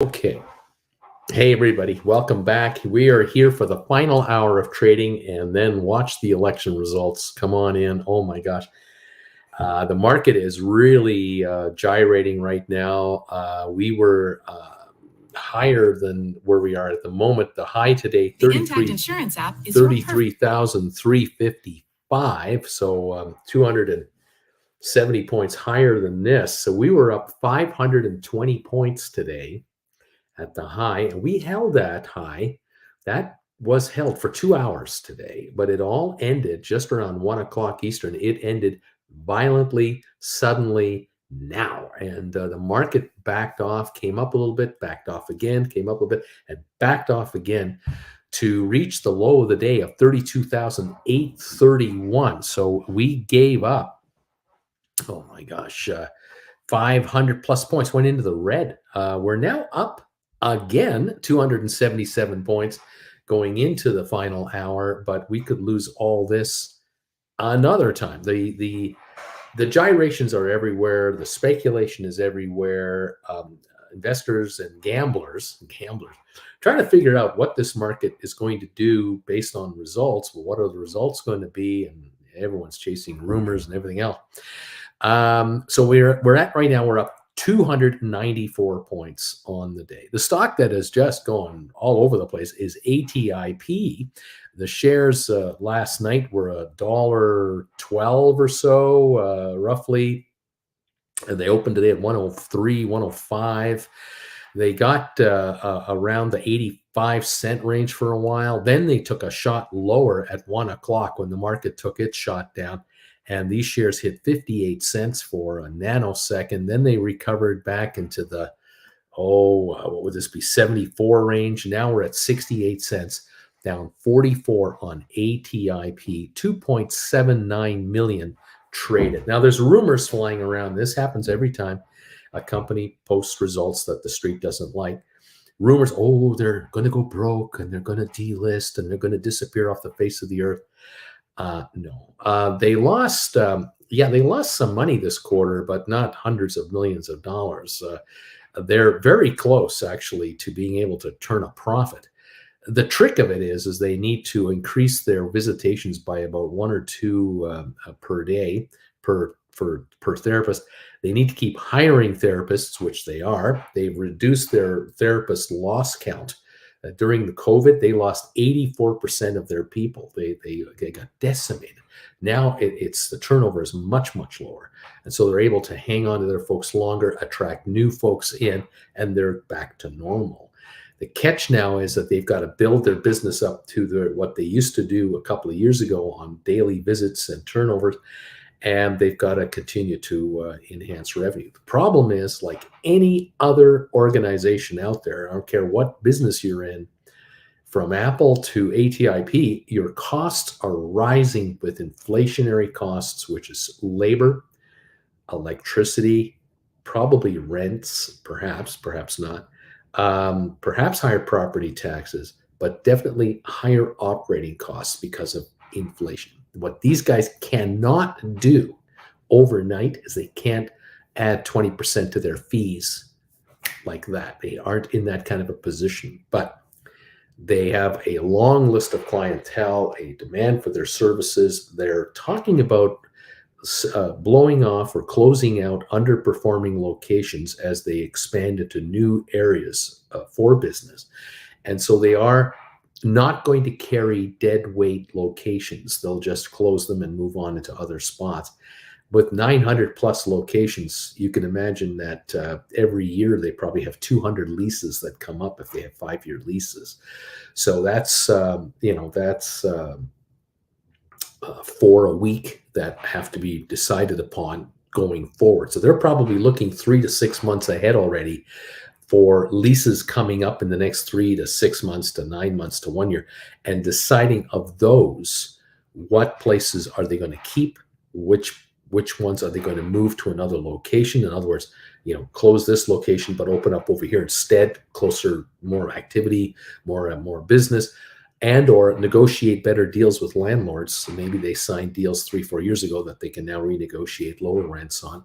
Okay. Hey, everybody. Welcome back. We are here for the final hour of trading and then watch the election results. Come on in. Oh, my gosh. The market is really gyrating right now. We were higher than where we are at the moment. The high today, The Intact Insurance app is 33,355. So 270 points higher than this. So we were up 520 points today at the high, and we held that high. That was held for 2 hours today, but it all ended just around 1 o'clock Eastern. It ended violently, suddenly now. And the market backed off, came up a little bit, backed off again, came up a bit, and backed off again to reach the low of the day of 32,831. So we gave up, oh my gosh, 500 plus points went into the red. We're now up again, 277 points going into the final hour, but we could lose all this another time. The gyrations are everywhere. The speculation is everywhere. Investors and gamblers trying to figure out what this market is going to do based on results. Well, what are the results going to be? And everyone's chasing rumors and everything else. So we're at right now, we're up 294 points on the day. The stock that has just gone all over the place is ATIP. The shares last night were $1.12 or so, roughly. And they opened today at 103, 105. They got around the 85-cent range for a while. Then they took a shot lower at 1 o'clock when the market took its shot down. And these shares hit 58 cents for a nanosecond. Then they recovered back into the, what would this be, 74 range. Now we're at 68 cents, down 44 on ATIP, 2.79 million traded. Now there's rumors flying around. This happens every time a company posts results that the street doesn't like. Rumors, they're going to go broke and they're going to delist and they're going to disappear off the face of the earth. No, they lost. They lost some money this quarter, but not hundreds of millions of dollars. They're very close, actually, to being able to turn a profit. The trick of it is they need to increase their visitations by about 1 or 2 per day per therapist. They need to keep hiring therapists, which they are. They've reduced their therapist loss count. During the COVID, they lost 84% of their people. They got decimated. Now it's the turnover is much, much lower. And so they're able to hang on to their folks longer, attract new folks in, and they're back to normal. The catch now is that they've got to build their business up to what they used to do a couple of years ago on daily visits and turnovers, and they've got to continue to enhance revenue. The problem is, like any other organization out there, I don't care what business you're in, from Apple to ATIP, your costs are rising with inflationary costs, which is labor, electricity, probably rents, perhaps not, perhaps higher property taxes, but definitely higher operating costs because of inflation. What these guys cannot do overnight is they can't add 20% to their fees like that. They aren't in that kind of a position, but they have a long list of clientele, a demand for their services. They're talking about blowing off or closing out underperforming locations as they expand into new areas for business. And so they are not going to carry dead weight locations. They'll just close them and move on into other spots. With 900 plus locations, you can imagine that every year they probably have 200 leases that come up if they have 5-year leases. So that's, for a week that have to be decided upon going forward. So they're probably looking 3 to 6 months ahead already for leases coming up in the next 3 to 6 months to 9 months to 1 year, and deciding of those, what places are they going to keep, which ones are they going to move to another location? In other words, close this location but open up over here instead, closer, more activity, more business, and or negotiate better deals with landlords. So maybe they signed deals 3-4 years ago that they can now renegotiate lower rents on.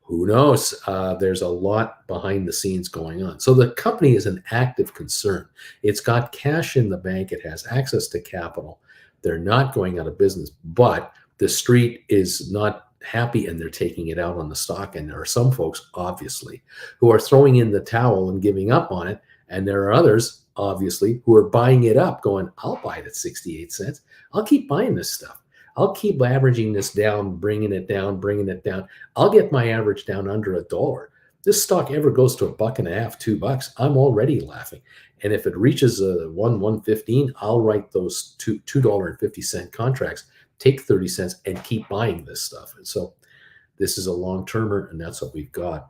Who knows? There's a lot behind the scenes going on. So the company is an active concern. It's got cash in the bank. It has access to capital. They're not going out of business, but the street is not happy and they're taking it out on the stock. And there are some folks, obviously, who are throwing in the towel and giving up on it. And there are others, obviously, who are buying it up, going, I'll buy it at 68 cents. I'll keep buying this stuff. I'll keep averaging this down, bringing it down, bringing it down. I'll get my average down under $1. This stock ever goes to $1.50, $2, I'm already laughing. And if it reaches a 115, I'll write those $2.50 contracts, take 30 cents, and keep buying this stuff. And so this is a long termer, and that's what we've got.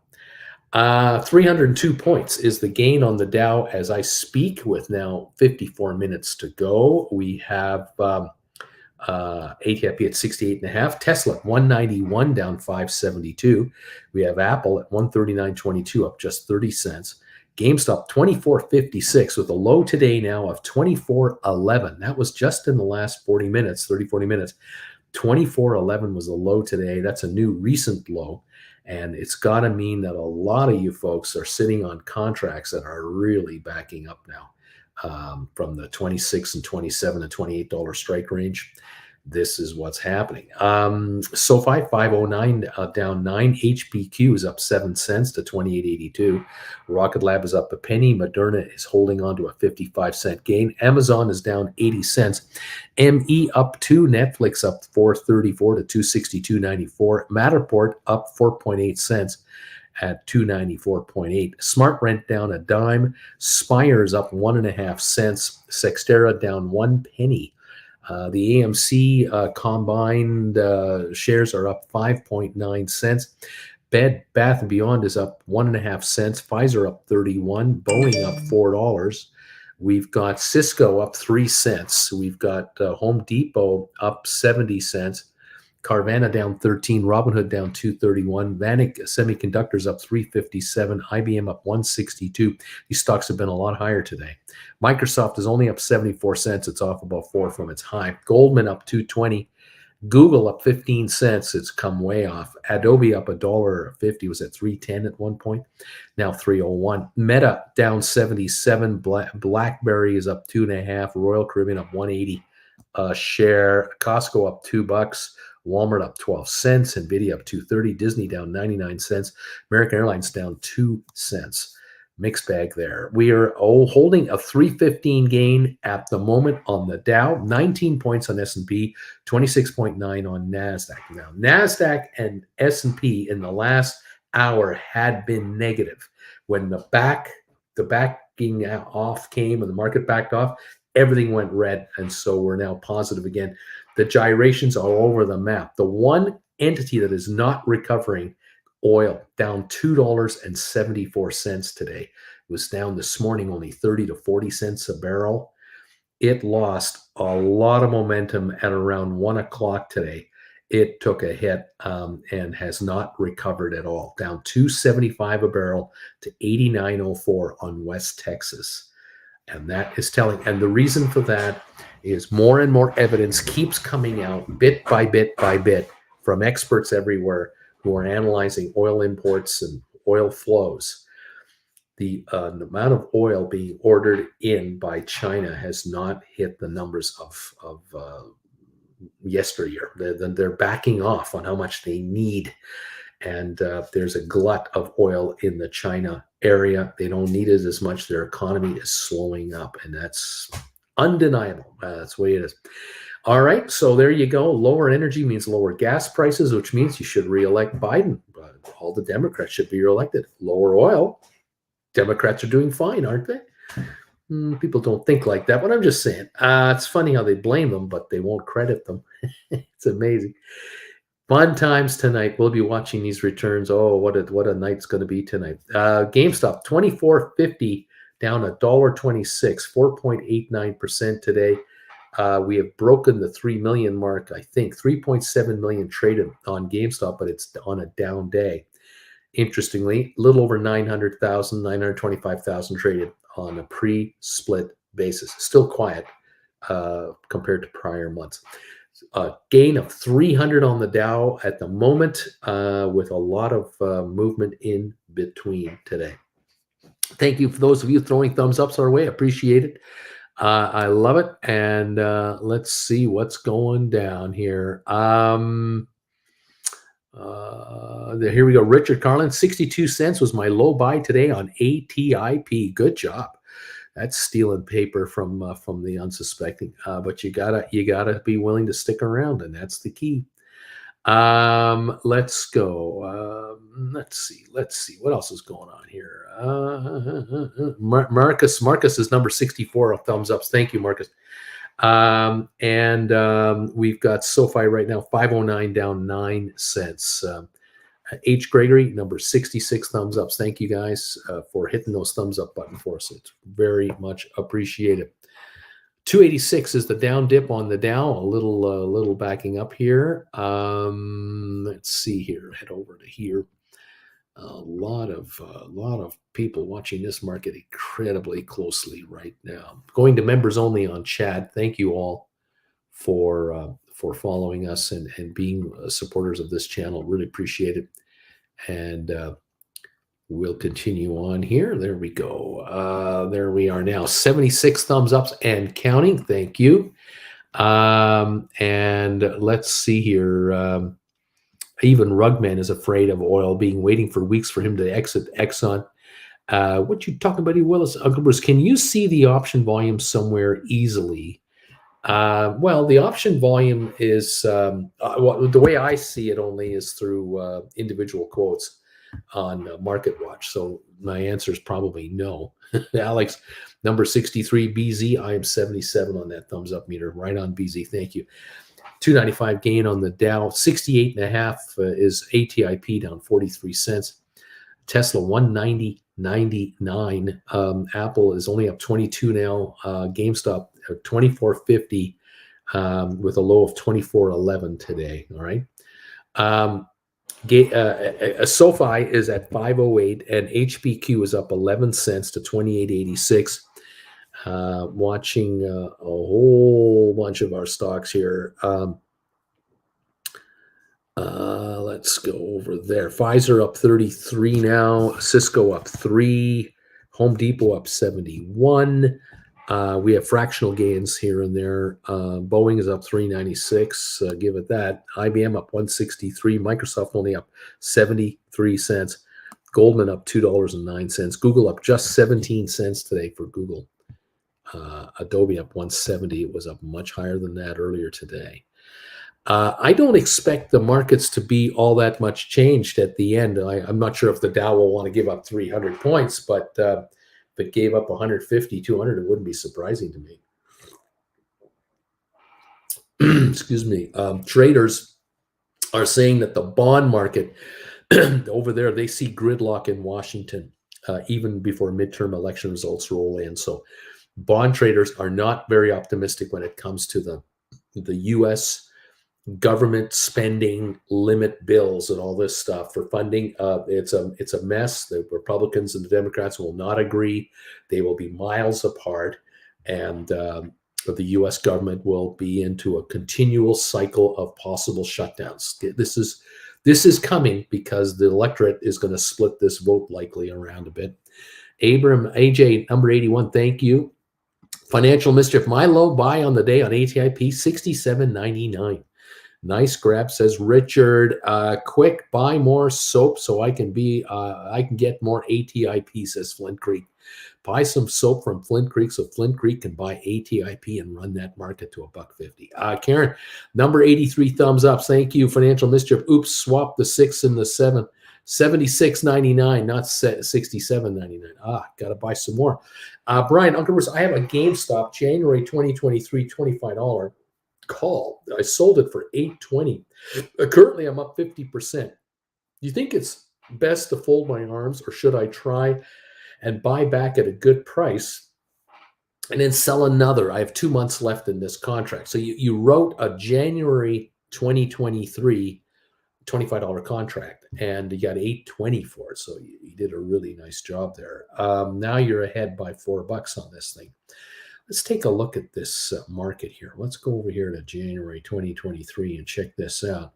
302 points is the gain on the Dow as I speak, with now 54 minutes to go. We have ATP at 68.5. Tesla 191, down 572. We have Apple at 139.22, up just 30 cents. GameStop 24.56 with a low today now of 24.11. That was just in the last 40 minutes. 24.11 was a low today. That's a new recent low. And it's got to mean that a lot of you folks are sitting on contracts that are really backing up now. From the 26 and 27 and $28 strike range. This is what's happening. SoFi 509 down 9. HPQ is up 7 cents to 28.82. Rocket Lab is up a penny. Moderna is holding on to a 55-cent gain. Amazon is down 80 cents. ME up 2. Netflix up 4.34 to 262.94. Matterport up 4.8 cents at 294.8. SmartRent down a dime. Spire's up 1.5 cents. Sextera down 1 penny. The AMC combined shares are up 5.9 cents. Bed Bath & Beyond is up 1.5 cents. Pfizer up 31. Boeing up $4. We've got Cisco up 3 cents. We've got Home Depot up 70 cents. Carvana down 13, Robinhood down 231, Vanik Semiconductors up 357, IBM up 162. These stocks have been a lot higher today. Microsoft is only up 74 cents. It's off about 4 from its high. Goldman up 220. Google up 15 cents. It's come way off. Adobe up $1.50. Was at 310 at one point. Now 301. Meta down 77. BlackBerry is up 2.5. Royal Caribbean up 180 a share. Costco up $2. Walmart up 12 cents, Nvidia up 230, Disney down 99 cents, American Airlines down 2 cents. Mixed bag there. We are holding a 315 gain at the moment on the Dow, 19 points on S&P, 26.9 on NASDAQ. Now, NASDAQ and S&P in the last hour had been negative. When the backing off came and the market backed off, everything went red, and so we're now positive again. The gyrations are all over the map. The one entity that is not recovering, oil, down $2.74 today. It was down this morning only 30 to 40 cents a barrel. It lost a lot of momentum at around 1 o'clock today. It took a hit and has not recovered at all. Down $2.75 a barrel to $89.04 on West Texas. And that is telling. And the reason for that is more and more evidence keeps coming out bit by bit by bit from experts everywhere who are analyzing oil imports and oil flows. The amount of oil being ordered in by China has not hit the numbers of yesteryear. They're backing off on how much they need. And there's a glut of oil in the China area. They don't need it as much. Their economy is slowing up, and that's undeniable. That's the way it is. All right, so there you go. Lower energy means lower gas prices, which means you should reelect Biden. All the Democrats should be reelected. Lower oil, Democrats are doing fine, aren't they? People don't think like that, but I'm just saying. It's funny how they blame them, but they won't credit them. It's amazing. Fun times tonight. We'll be watching these returns. Oh, what a night's going to be tonight. GameStop, $24.50, down $1.26, 4.89% today. We have broken the 3 million mark, I think. 3.7 million traded on GameStop, but it's on a down day. Interestingly, a little over 900,000, 925,000 traded on a pre-split basis. Still quiet compared to prior months. A gain of 300 on the Dow at the moment, with a lot of movement in between today. Thank you for those of you throwing thumbs ups our way. Appreciate it. I love it. And let's see what's going down here. Here we go. Richard Carlin, 62 cents was my low buy today on ATIP. Good job. That's stealing paper from the unsuspecting. But you gotta be willing to stick around, and that's the key. Let's go. Let's see what else is going on here. Marcus is number 64 of thumbs ups. Thank you, Marcus. We've got SoFi right now 509 down 9 cents. H. Gregory, number 66 thumbs ups. Thank you guys for hitting those thumbs up button for us. It's very much appreciated. 286 is the down dip on the Dow. A little backing up here. Let's see here. Head over to here. A lot of people watching this market incredibly closely right now. Going to members only on chat. Thank you all for following us and being supporters of this channel. Really appreciate it. And we'll continue on here. There we go. There we are now. 76 thumbs ups and counting. Thank you. And let's see here. Even Rugman is afraid of oil, waiting for weeks for him to exit Exxon. What you talking about, Willis? Uncle Bruce, can you see the option volume somewhere easily? Well, the option volume is, the way I see it only is through individual quotes on MarketWatch. So my answer is probably no. Alex, number 63, BZ. I am 77 on that thumbs up meter. Right on, BZ. Thank you. 295 gain on the Dow. 68.5 is ATIP, down 43 cents. Tesla 190.99. Apple is only up 22 now. GameStop 24.50 with a low of 24.11 today. All right. SoFi is at 508 and HPQ is up 11 cents to 28.86. Watching a whole bunch of our stocks here. Let's go over there. Pfizer up 33 now. Cisco up 3. Home Depot up 71. We have fractional gains here and there. Boeing is up 396. Give it that. IBM up 163. Microsoft only up 73 cents. Goldman up $2.09. Google up just 17 cents today for Google. Adobe up 170. It was up much higher than that earlier today. I don't expect the markets to be all that much changed at the end. I'm not sure if the Dow will want to give up 300 points, but if it gave up 150, 200, it wouldn't be surprising to me. Excuse me. Traders are saying that the bond market over there, they see gridlock in Washington even before midterm election results roll in. So bond traders are not very optimistic when it comes to the U.S. government spending limit bills and all this stuff for funding. It's a mess. The Republicans and the Democrats will not agree. They will be miles apart, and the U.S. government will be into a continual cycle of possible shutdowns. This is coming because the electorate is going to split this vote likely around a bit. AJ, number 81, thank you. Financial Mischief, my low buy on the day on ATIP, $67.99. Nice grab, says Richard. Quick, buy more soap so I can get more ATIP, says Flint Creek. Buy some soap from Flint Creek so Flint Creek can buy ATIP and run that market to $1.50. Karen, number 83, thumbs up. Thank you, Financial Mischief. Oops, swap the 6 and the 7. $76.99, not $67.99. Gotta buy some more. Brian, Uncle Bruce, I have a GameStop January 2023 $25 call. I sold it for $8.20. Currently, I'm up 50%. Do you think it's best to fold my arms, or should I try and buy back at a good price and then sell another? I have 2 months left in this contract. So you wrote a January 2023 $25 contract and you got $8.20 for it. So you did a really nice job there. Now you're ahead by $4 on this thing. Let's take a look at this market here. Let's go over here to January 2023 and check this out.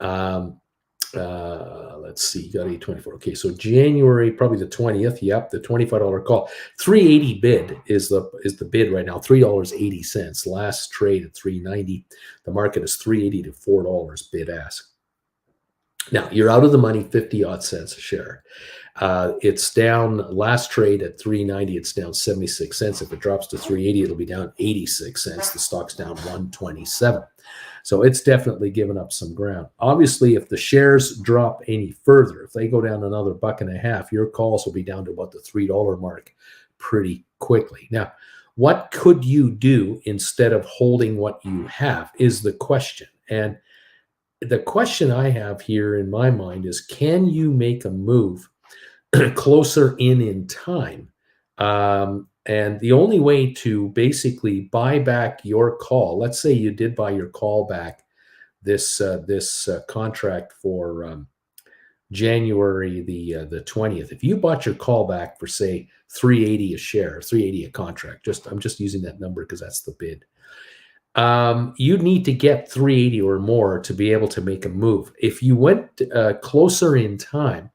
Um, let's see, you got 824. Okay, so January, probably the 20th. Yep, the $25 call. 380 bid is the bid right now. $3.80. Last trade at 390. The market is 380 to $4 bid ask. Now you're out of the money 50 odd cents a share. It's down last trade at 390. It's down 76 cents. If it drops to 380, it'll be down 86 cents. The stock's down 127. So it's definitely given up some ground. Obviously, if the shares drop any further, if they go down another $1.50, your calls will be down to about the $3 mark pretty quickly. Now, what could you do instead of holding what you have is the question. And the question I have here in my mind is, can you make a move closer in time? And the only way to basically buy back your call, let's say you did buy your call back this contract for January the 20th. If you bought your call back for say 380 a share, 380 a contract, I'm just using that number because that's the bid. You'd need to get 380 or more to be able to make a move. If you went closer in time,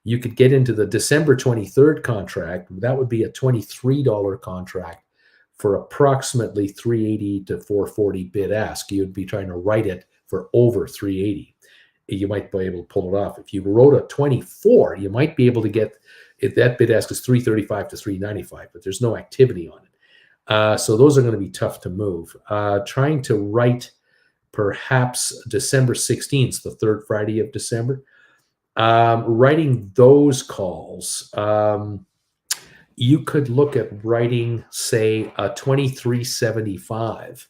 you could get into the December 23rd contract. That would be a $23 contract for approximately 380 to 440 bid ask. You'd be trying to write it for over 380. You might be able to pull it off. If you wrote a 24, you might be able to get, if that bid ask is 335 to 395, but there's no activity on it. So those are going to be tough to move. Trying to write perhaps December 16th, the third Friday of December. Writing those calls, you could look at writing, say, a 2375.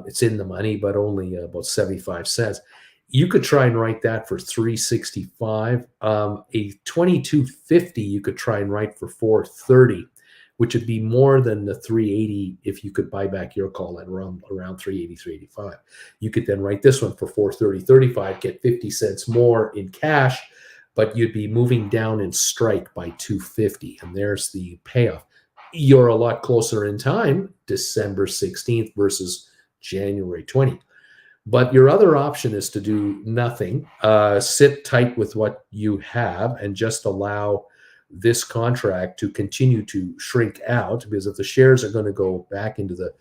It's in the money, but only about 75 cents. You could try and write that for 365. A 2250 you could try and write for 430, which would be more than the 380 if you could buy back your call at around 380, 385. You could then write this one for 430.35, get 50 cents more in cash, but you'd be moving down in strike by 250, and there's the payoff. You're a lot closer in time, December 16th versus January 20th. But your other option is to do nothing, sit tight with what you have, and just allow this contract to continue to shrink out, because if the shares are going to go back into the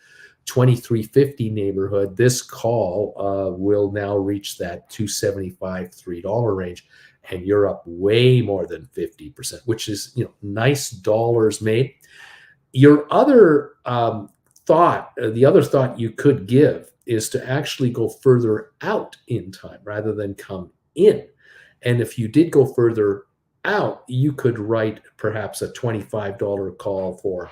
2350 neighborhood, this call will now reach that 275 $3 range, and you're up way more than 50%, which is nice dollars made. Your other the other thought you could give is to actually go further out in time rather than come in. And if you did go further out, you could write perhaps a $25 call for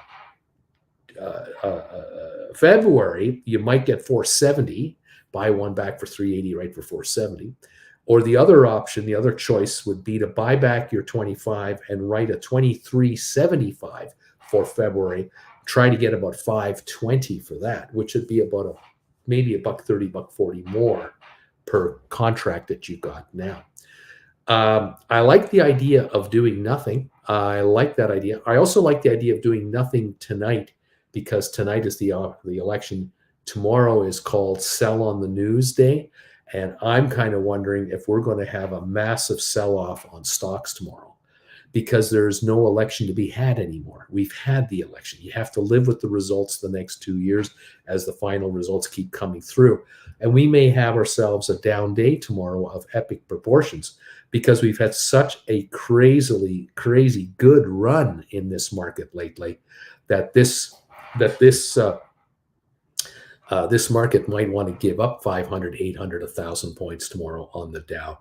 February. You might get 470, buy one back for 380, right, for 470. Or the other option, the other choice would be to buy back your 25 and write a 2375 for February. Try to get about 520 for that, which would be about maybe $1.30, $1.40 more per contract that you got now. I like the idea of doing nothing. I like that idea. I also like the idea of doing nothing tonight, because tonight is the election. Tomorrow is called Sell on the News Day. And I'm kind of wondering if we're going to have a massive sell-off on stocks tomorrow, because there's no election to be had anymore. We've had the election. You have to live with the results the next 2 years as the final results keep coming through. And we may have ourselves a down day tomorrow of epic proportions, because we've had such a crazy good run in this market lately that this market might want to give up 500, 800, 1,000 points tomorrow on the Dow,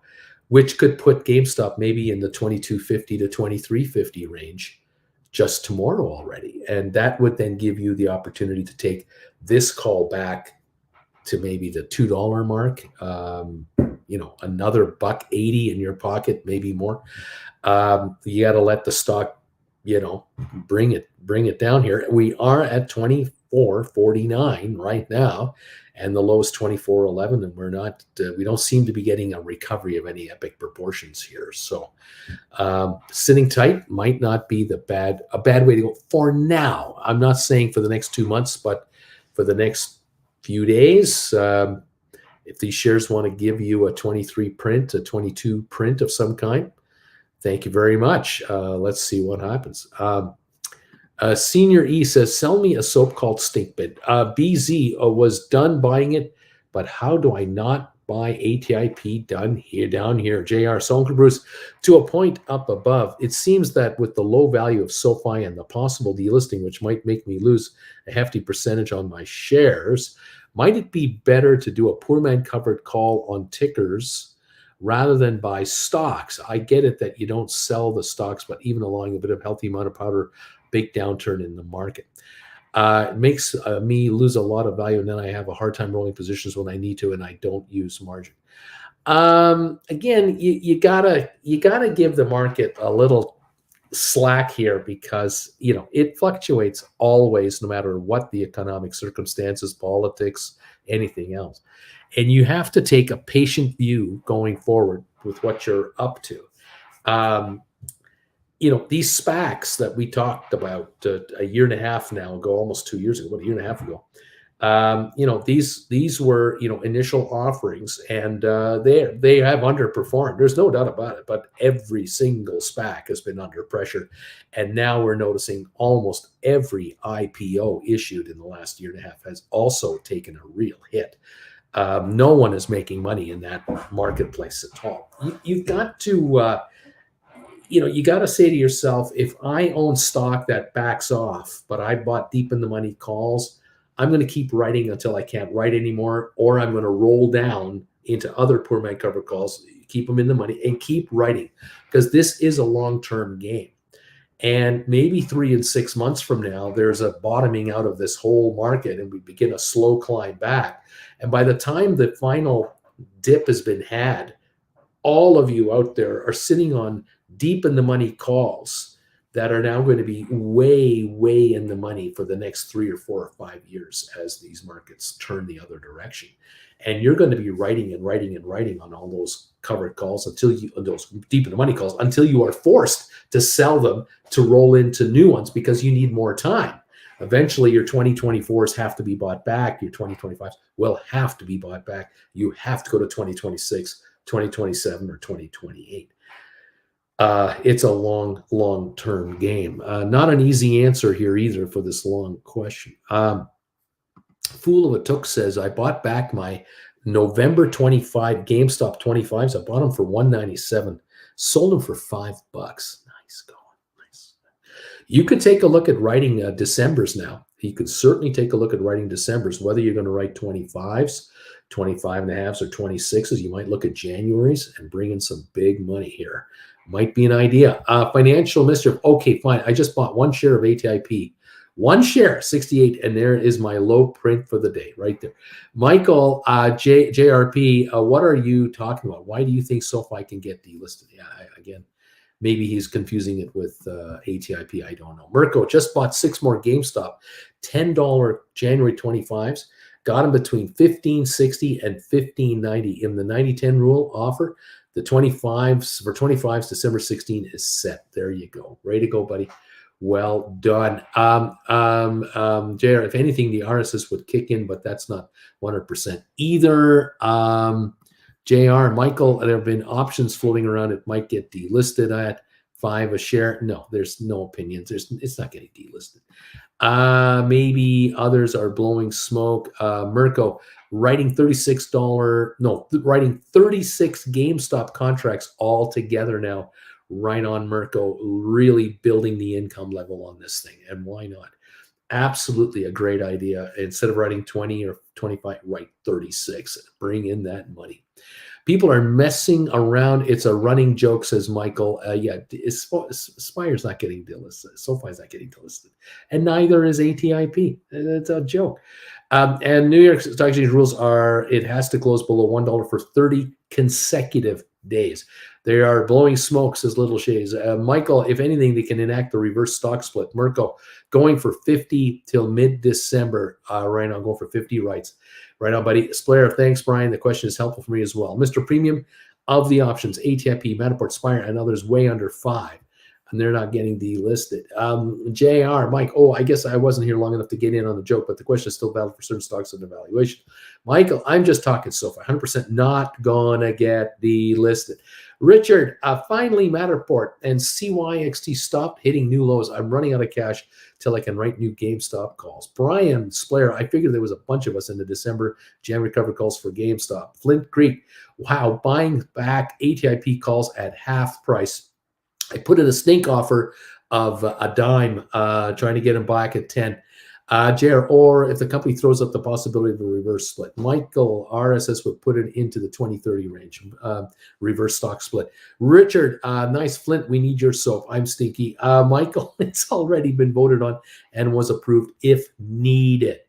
which could put GameStop maybe in the 2250 to 2350 range just tomorrow already. And that would then give you the opportunity to take this call back to maybe the $2 mark, another $1.80 in your pocket, maybe more. You got to let the stock, bring it down here. We are at 24 24.49 right now, and the low is 24.11, and we don't seem to be getting a recovery of any epic proportions here. So sitting tight might not be a bad way to go for now. I'm not saying for the next 2 months, but for the next few days. If these shares want to give you a 23 print, a 22 print of some kind, thank you very much. Let's see what happens. Senior E says, sell me a soap called Stinkbit. BZ was done buying it, but how do I not buy ATIP down here? JR, so Uncle Bruce, to a point up above, it seems that with the low value of SoFi and the possible delisting, which might make me lose a hefty percentage on my shares, might it be better to do a poor man covered call on tickers rather than buy stocks? I get it that you don't sell the stocks, but even allowing a bit of healthy amount of powder, big downturn in the market. It makes me lose a lot of value, and then I have a hard time rolling positions when I need to, and I don't use margin. Again, you gotta give the market a little slack here, because it fluctuates always, no matter what the economic circumstances, politics, anything else, and you have to take a patient view going forward with what you're up to. These SPACs that we talked about a year and a half now ago, almost 2 years ago, a year and a half ago, these were initial offerings, and they have underperformed. There's no doubt about it. But every single SPAC has been under pressure, and now we're noticing almost every IPO issued in the last year and a half has also taken a real hit. No one is making money in that marketplace at all. You've got to. You got to say to yourself, if I own stock that backs off, but I bought deep in the money calls, I'm going to keep writing until I can't write anymore, or I'm going to roll down into other poor man cover calls, keep them in the money, and keep writing, because this is a long-term game. And maybe 3 and 6 months from now, there's a bottoming out of this whole market, and we begin a slow climb back. And by the time the final dip has been had, all of you out there are sitting on deep in the money calls that are now going to be way, way in the money for the next 3 or 4 or 5 years as these markets turn the other direction. And you're going to be writing and writing and writing on all those covered calls those deep in the money calls, until you are forced to sell them to roll into new ones, because you need more time. Eventually, your 2024s have to be bought back. Your 2025s will have to be bought back. You have to go to 2026, 2027, or 2028. It's a long-term game. Not an easy answer here either for this long question. Fool of a Took says, I bought back my November 25 GameStop 25s. I bought them for $197, sold them for $5. Nice going. Nice. You could take a look at writing Decembers now. You could certainly take a look at writing Decembers, whether you're going to write 25s, 25 and a halves, or 26s. You might look at Januaries and bring in some big money here. Might be an idea. Financial Mischief. Okay, fine. I just bought one share of ATIP. One share, 68, and there is my low print for the day right there. Michael, JRP, what are you talking about? Why do you think SoFi can get delisted? Yeah, again, maybe he's confusing it with ATIP. I don't know. Mirko just bought 6 more GameStop, $10 January 25s. Got them between $15.60 and $15.90 in the 90-10 rule offer. The 25s for 25s, December 16 is set. There you go. Ready to go, buddy. Well done. JR, if anything, the RSS would kick in, but that's not 100% either. JR, Michael, there have been options floating around. It might get delisted at $5 a share. No, there's no opinions. It's not getting delisted. Maybe others are blowing smoke. Mirko, writing $36 GameStop contracts all together now. Right on, Mirko, really building the income level on this thing. And why not? Absolutely a great idea. Instead of writing 20 or 25, write 36. Bring in that money. People are messing around. It's a running joke, says Michael. Yeah, Spire's not getting delisted. SoFi's not getting delisted. And neither is ATIP. It's a joke. And New York Stock Exchange rules are it has to close below $1 for 30 consecutive days. They are blowing smoke, says Little Shays. Michael, if anything, they can enact the reverse stock split. Mirko, going for 50 till mid-December. Right now, I'm going for 50 rights. Right on, buddy. Splair, thanks, Brian. The question is helpful for me as well. Mr. Premium, of the options, ATIP, Matterport, Spire, and others way under 5. And they're not getting delisted. JR, Mike, I guess I wasn't here long enough to get in on the joke, but the question is still valid for certain stocks and evaluation. Michael, I'm just talking so far. 100% not gonna get delisted. Richard, finally Matterport and CYXT stopped hitting new lows. I'm running out of cash till I can write new GameStop calls. Brian Splair, I figured there was a bunch of us in the December January cover calls for GameStop. Flint Creek, wow, buying back ATIP calls at half price. I put in a snake offer of a dime, trying to get him back at 10. JR, or if the company throws up the possibility of a reverse split. Michael, RSS would put it into the 2030 range, reverse stock split. Richard, nice Flint, we need your soap. I'm stinky. Michael, it's already been voted on and was approved if needed.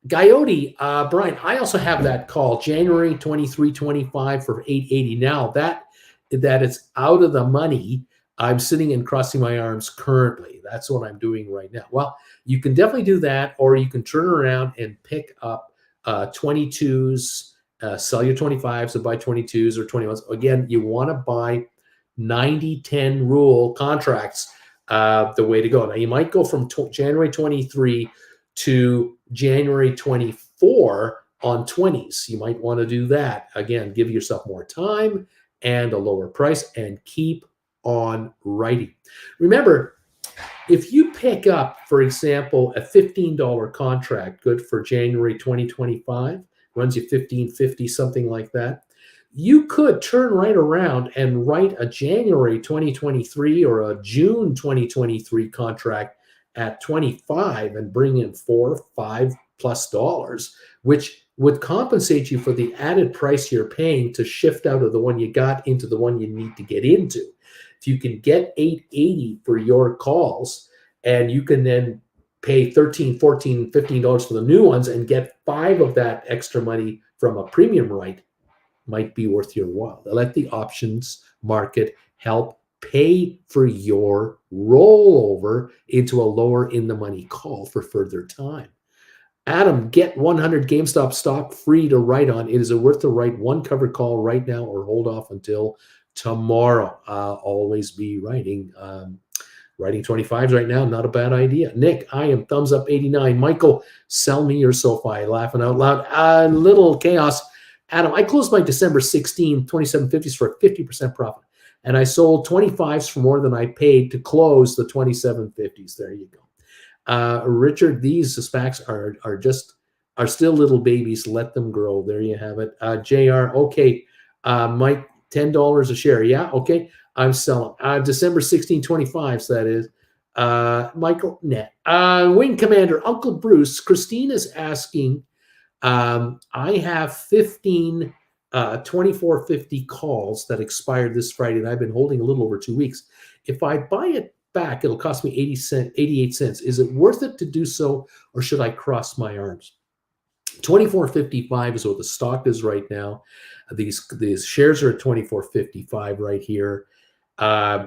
Coyote, Brian, I also have that call, January 23.25 for 880. Now that it's out of the money, I'm sitting and crossing my arms currently. That's what I'm doing right now. Well, you can definitely do that, or you can turn around and pick up 22s, sell your 25s and buy 22s or 21s. Again, you want to buy 90-10 rule contracts, the way to go. Now, you might go from January 23 to January 24 on 20s. You might want to do that. Again, give yourself more time and a lower price and keep on writing. Remember, if you pick up, for example, a $15 contract, good for January 2025, runs you $15.50, something like that, you could turn right around and write a January 2023 or a June 2023 contract at 25 and bring in $4, $5+, which would compensate you for the added price you're paying to shift out of the one you got into the one you need to get into. If you can get 880 for your calls, and you can then pay $13, $14, $15 for the new ones and get 5 of that extra money from a premium right, might be worth your while. Let the options market help pay for your rollover into a lower in the money call for further time. Adam, get 100 GameStop stock free to write on. It is worth to write one covered call right now or hold off until tomorrow. Always be writing. Writing 25s right now, not a bad idea. Nick, I am thumbs up 89. Michael, sell me your SoFi. Laughing out loud. Little chaos. Adam, I closed my December 16 2750s for a 50% profit. And I sold 25s for more than I paid to close the 2750s. There you go. Richard, these SPACs are still little babies. Let them grow. There you have it. JR, okay. Mike, $10 a share. Yeah, okay. I'm selling. December 1625s, that is. Michael, net. Wing Commander, Uncle Bruce, Christine is asking, I have 15 2450 calls that expired this Friday, and I've been holding a little over 2 weeks. If I buy it back, it'll cost me 88 cents. Is it worth it to do so, or should I cross my arms? 2455 is what the stock is right now. These shares are at 2455 right here.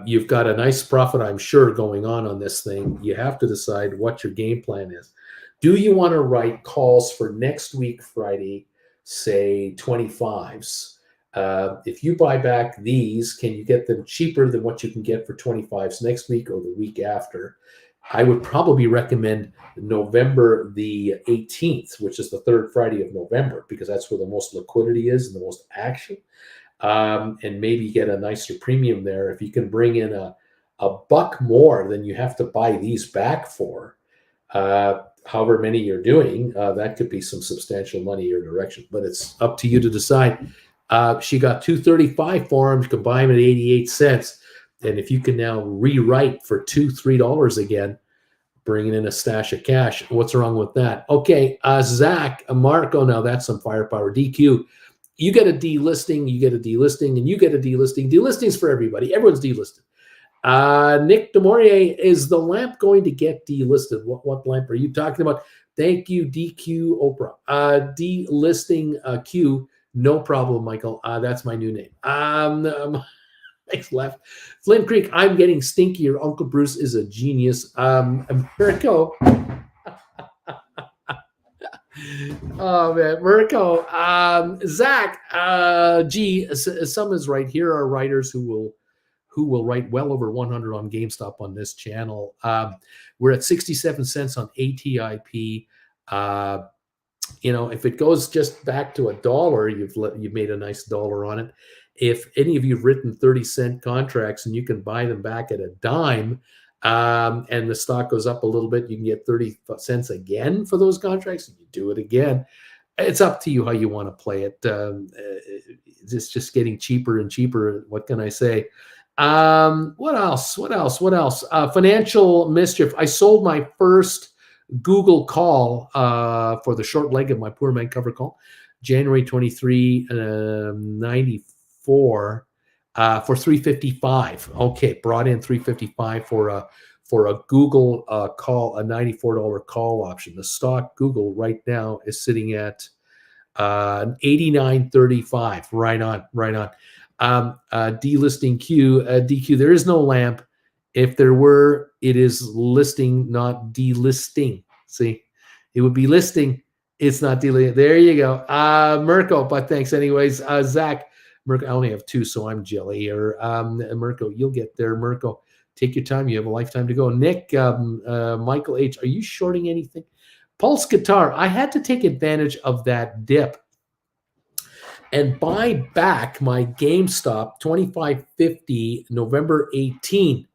You've got a nice profit, I'm sure, going on this thing. You have to decide what your game plan is. Do you want to write calls for next week, Friday, say 25s? If you buy back these, can you get them cheaper than what you can get for 25s next week or the week after? I would probably recommend November the 18th, which is the third Friday of November, because that's where the most liquidity is and the most action. And maybe get a nicer premium there. If you can bring in a buck more than you have to buy these back for, however many you're doing, that could be some substantial money in your direction. But it's up to you to decide. She got $2.35 for them. You can buy them at 88 cents. And if you can now rewrite for $2, $3 again, bringing in a stash of cash, what's wrong with that? Okay, Zach, Marco, now that's some firepower. DQ, you get a delisting, you get a delisting, and you get a delisting. Delistings for everybody. Everyone's delisted. Nick Demorier, is the lamp going to get delisted? What lamp are you talking about? Thank you, DQ Oprah. Delisting Q, no problem, Michael. That's my new name. Thanks, left. Flint Creek, I'm getting stinkier. Uncle Bruce is a genius. Mirko. Oh man, Mirko. Zach. Some is right. Here are writers who will write well over 100 on GameStop on this channel. We're at 67 cents on ATIP. If it goes just back to $1, you've made a nice dollar on it. If any of you've written 30-cent contracts and you can buy them back at a dime, and the stock goes up a little bit, you can get 30 cents again for those contracts, and you do it again. It's up to you how you want to play it. It's just getting cheaper and cheaper. What can I say? What else? Financial mischief. I sold my first Google call for the short leg of my poor man cover call, January 23, 94, for 355. Okay, brought in 355 for a Google call, a $94 call option. The stock Google right now is sitting at 89.35. Right on. Delisting Q, DQ. There is no lamp. If there were, it is listing, not delisting. See, it would be listing. It's not delisting. There you go. Mirko, but thanks anyways. Zach, Mirko, I only have two, so I'm jelly. Or Mirko, you'll get there. Mirko, take your time. You have a lifetime to go. Nick, Michael H, are you shorting anything? Pulse Guitar, I had to take advantage of that dip and buy back my GameStop 25.50 November 18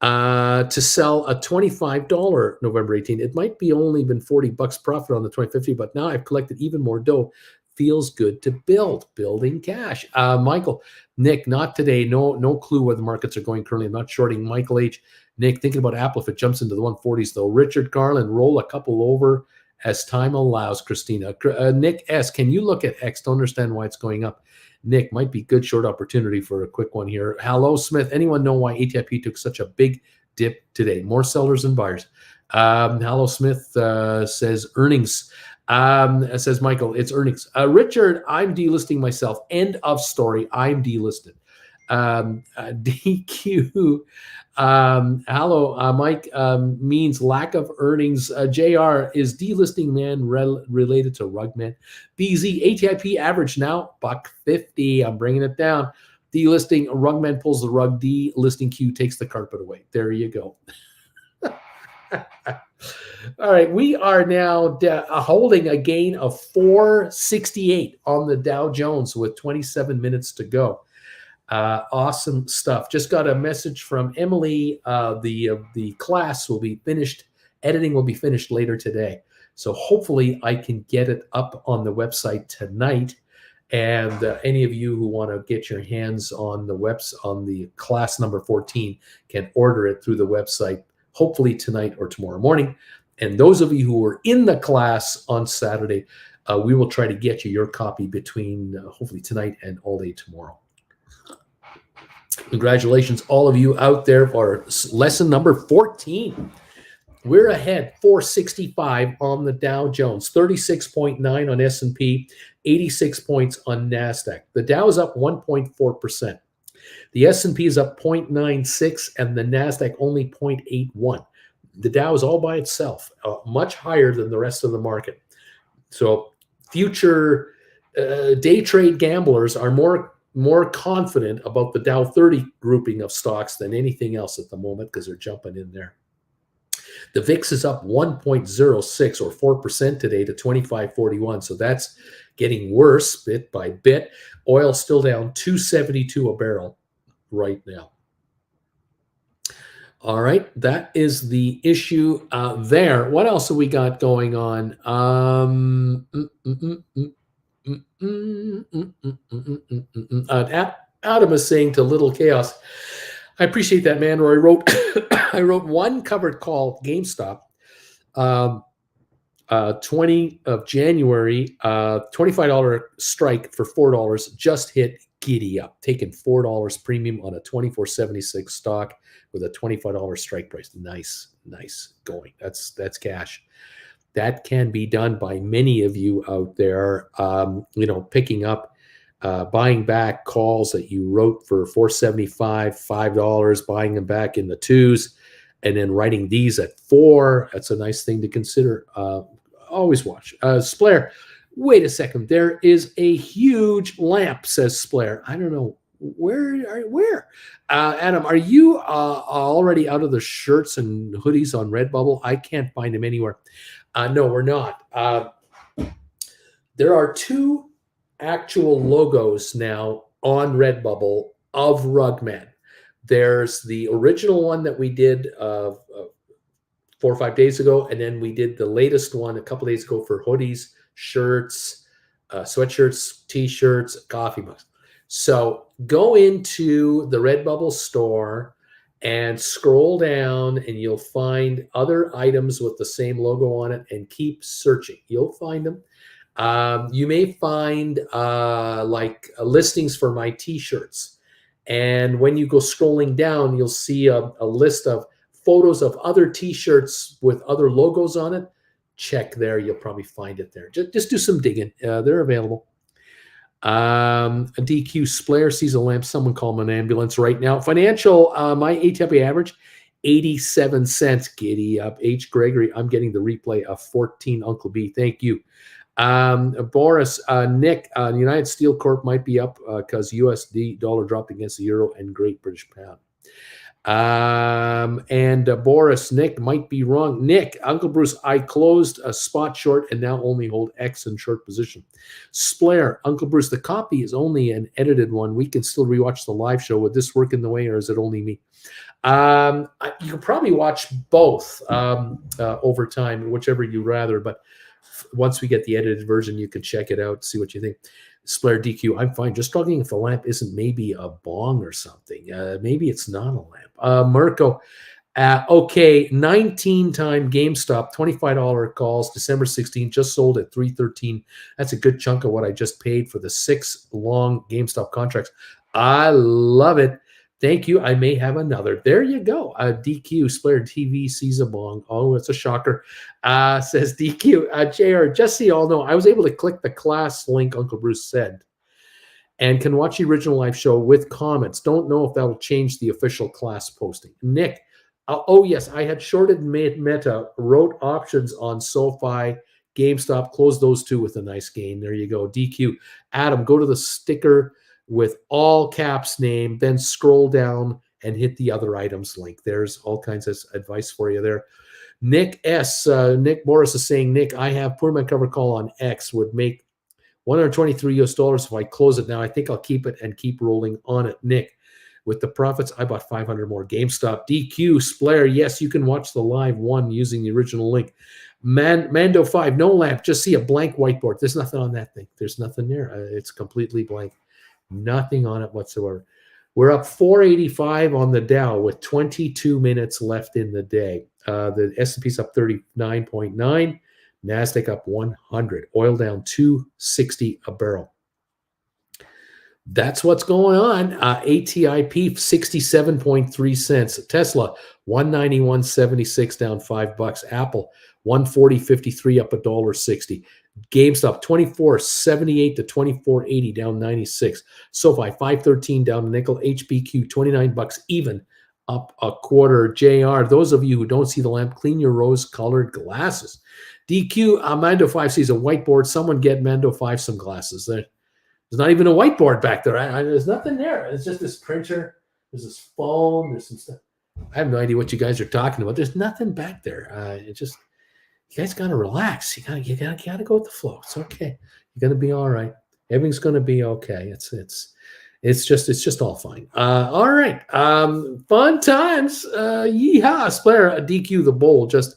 to sell a $25 November 18. It might be only been $40 profit on the 2050, but now I've collected even more dough. Feels good to building cash. Michael, Nick, not today. No clue where the markets are going currently. I'm not shorting. Michael H, Nick, thinking about Apple if it jumps into the 140s though. Richard Garland, roll a couple over as time allows. Christina, Nick S, can you look at X? Don't understand why it's going up. Nick, might be good short opportunity for a quick one here. Hello, Smith. Anyone know why ATIP took such a big dip today? More sellers than buyers. Hello, Smith says earnings. Says Michael, it's earnings. Richard, I'm delisting myself. End of story. I'm delisted. DQ. Hello, Mike, means lack of earnings. JR, is delisting man related to Rugman? BZ, ATIP average now, $1.50. I'm bringing it down. Delisting, Rugman pulls the rug. Delisting Q takes the carpet away. There you go. All right, we are now holding a gain of 468 on the Dow Jones with 27 minutes to go. Awesome stuff. Just got a message from Emily. The class will be finished. Editing will be finished later today. So hopefully I can get it up on the website tonight. And any of you who want to get your hands on the class number 14 can order it through the website, hopefully tonight or tomorrow morning. And those of you who are in the class on Saturday, we will try to get you your copy between hopefully tonight and all day tomorrow. Congratulations, all of you out there, for lesson number 14. We're ahead 465 on the Dow Jones, 36.9 on S&P, 86 points on NASDAQ. The Dow is up 1.4%. The S&P is up 0.96 and the NASDAQ only 0.81. The Dow is all by itself, much higher than the rest of the market. So future day trade gamblers are more confident about the Dow 30 grouping of stocks than anything else at the moment because they're jumping in there. The VIX is up 1.06 or 4% today to 25.41. So that's getting worse bit by bit. Oil still down $2.72 a barrel right now. All right, that is the issue there. What else have we got going on? Adam is saying to Little Chaos, I appreciate that, man. Or I wrote one covered call, GameStop, 20 of January, $25 strike for $4, just hit giddy up, taking $4 premium on a 24.76 stock with a $25 strike price. Nice going. That's cash. That can be done by many of you out there, picking up buying back calls that you wrote for $4.75, $5, buying them back in the twos, and then writing these at $4. That's a nice thing to consider. Always watch. Splair, wait a second. There is a huge lamp, says Splair. I don't know. Where? Adam, are you already out of the shirts and hoodies on Redbubble? I can't find them anywhere. No, we're not. There are 2 actual logos now on Redbubble of Rugman. There's the original one that we did 4 or 5 days ago, and then we did the latest one a couple days ago for hoodies, shirts, sweatshirts, t-shirts, coffee mugs. So go into the Redbubble store and scroll down, and you'll find other items with the same logo on it, and keep searching. You'll find them. You may find listings for my t-shirts. And when you go scrolling down, you'll see a list of photos of other t-shirts with other logos on it. Check there. You'll probably find it there. Just do some digging. They're available. A DQ Splair sees a lamp. Someone call him an ambulance right now. Financial, my ATP average, 87 cents. Giddy up. H. Gregory, I'm getting the replay of 14 Uncle B. Thank you. Boris, Nick, United Steel Corp might be up because USD dollar dropped against the euro and Great British Pound. Boris, Nick might be wrong. Nick, Uncle Bruce, I closed a spot short and now only hold X in short position. Splair, Uncle Bruce, the copy is only an edited one. We can still rewatch the live show. Would this work in the way, or is it only me? You can probably watch both over time, whichever you rather, but once we get the edited version, you can check it out, see what you think. Splair DQ, I'm fine. Just struggling if the lamp isn't maybe a bong or something. Maybe it's not a lamp. Mirko, okay, 19-time GameStop, $25 calls, December 16th, just sold at $313. That's a good chunk of what I just paid for the 6 long GameStop contracts. I love it. Thank you. I may have another. There you go. DQ, Splair TV sees a bong. Oh, it's a shocker. Says DQ. JR, just so you all know, I was able to click the class link Uncle Bruce said and can watch the original live show with comments. Don't know if that will change the official class posting. Nick, oh, yes, I had shorted Meta, wrote options on SoFi, GameStop, closed those 2 with a nice gain. There you go. DQ. Adam, go to the sticker with all caps name, then scroll down and hit the other items link. There's all kinds of advice for you there. Nick S. Nick Morris is saying, Nick, I have poor man cover call on X, would make $123 if I close it now. I think I'll keep it and keep rolling on it. Nick, with the profits, I bought 500 more. GameStop. DQ, Splair, yes, you can watch the live one using the original link. Mando 5, no lamp, just see a blank whiteboard. There's nothing on that thing. There's nothing there. It's completely blank. Nothing on it whatsoever. We're up 485 on the Dow with 22 minutes left in the day. The S&P's up 39.9. NASDAQ up 100. Oil down 260 a barrel. That's what's going on. ATIP 67.3 cents. Tesla 191.76 down $5. Apple 140.53 up $1.60. GameStop 24.78 to 24.80 down 96. SoFi 5.13 down a nickel. HBQ $29 even up a quarter. JR, those of you who don't see the lamp, clean your rose-colored glasses. DQ, Mando 5 sees a whiteboard. Someone get Mando 5 some glasses. There's not even a whiteboard back there. There's nothing there. It's just this printer. There's this phone. There's some stuff. I have no idea what you guys are talking about. There's nothing back there. You guys gotta relax. You gotta go with the flow. It's okay. You're gonna be all right. Everything's gonna be okay. It's just all fine. All right. Fun times. Yeehaw. Splair, DQ the bowl just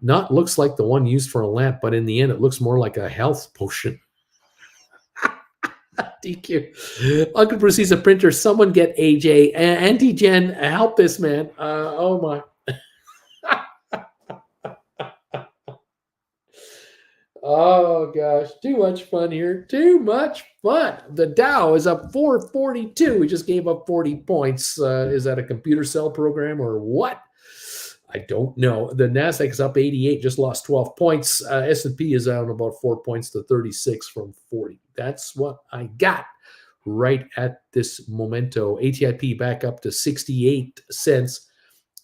not looks like the one used for a lamp, but in the end, it looks more like a health potion. DQ. Uncle Bruce sees a printer. Someone get AJ. Auntie Jen, help this man. Oh my. Oh gosh, too much fun here. Too much fun. The Dow is up 442. We just gave up 40 points. Is that a computer cell program or what? I don't know. The NASDAQ is up 88, just lost 12 points. S&P is down about 4 points to 36 from 40. That's what I got. right at this momento. ATIP back up to 68 cents.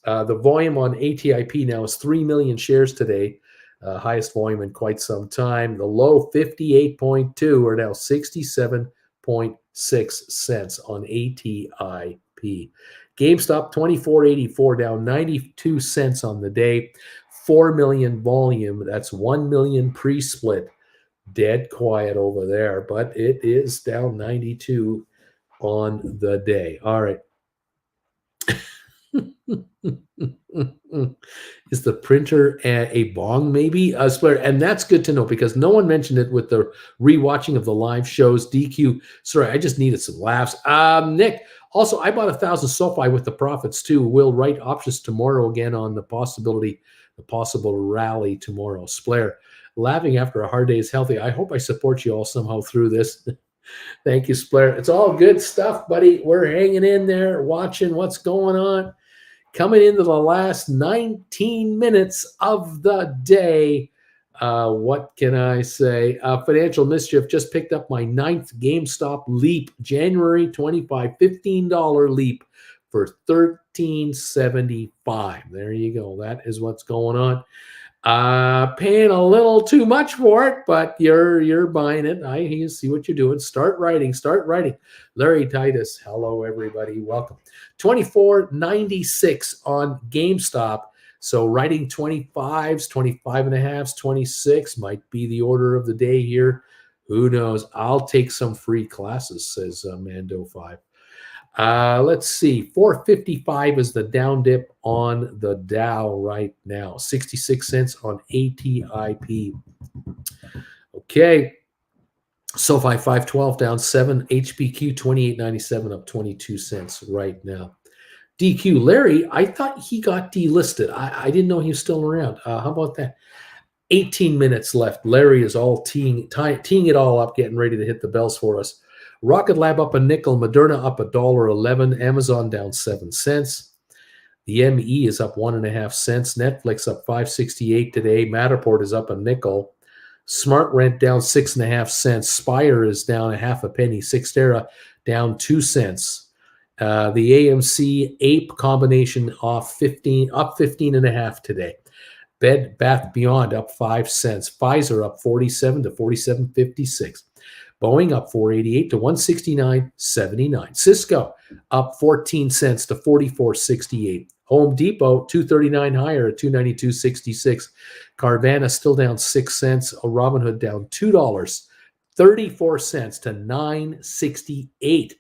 The volume on ATIP now is 3 million shares today, highest volume in quite some time. The low 58.2 are now 67.6 cents on ATIP. GameStop 24.84 down 92 cents on the day. 4 million volume. That's 1 million pre-split. Dead quiet over there, but it is down 92 on the day. All right. Is the printer a bong maybe? And that's good to know because no one mentioned it with the rewatching of the live shows. DQ, sorry, I just needed some laughs. Nick, also, I bought 1,000 SoFi with the profits too. We'll write options tomorrow again on the possible rally tomorrow. Splair, laughing after a hard day is healthy. I hope I support you all somehow through this. Thank you, Splair. It's all good stuff, buddy. We're hanging in there, watching what's going on. Coming into the last 19 minutes of the day. What can I say? Financial Mischief just picked up my 9th GameStop leap, January 25, $15 leap for $13.75. There you go. That is what's going on. Paying a little too much for it, but you're buying it. I see what you're doing. Start writing. Larry Titus, hello everybody, welcome. 24.96 on GameStop. So writing 25s, 25 and a halves, 26 might be the order of the day here. Who knows? I'll take some free classes, says Mando5. Let's see. 455 is the down dip on the Dow right now. 66 cents on ATIP. Okay. SoFi 512 down 7. HPQ 28.97 up 22 cents right now. DQ Larry, I thought he got delisted. I didn't know he was still around. How about that? 18 minutes left. Larry is all teeing it all up, getting ready to hit the bells for us. Rocket Lab up a nickel, Moderna up $1.11, Amazon down 7 cents. The ME is up 1.5 cents. Netflix up 5.68 today. Matterport is up a nickel. Smart Rent down 6.5 cents. Spire is down a half a penny. Cyxtera down 2 cents. The AMC Ape combination up 15.5 today. Bed Bath Beyond up 5 cents. Pfizer up 47 to 47.56. Boeing up 488 to 169.79. Cisco up 14 cents to 44.68. Home Depot 239 higher at 292.66. Carvana still down 6 cents. Robinhood down $2, 34 cents to 9.68.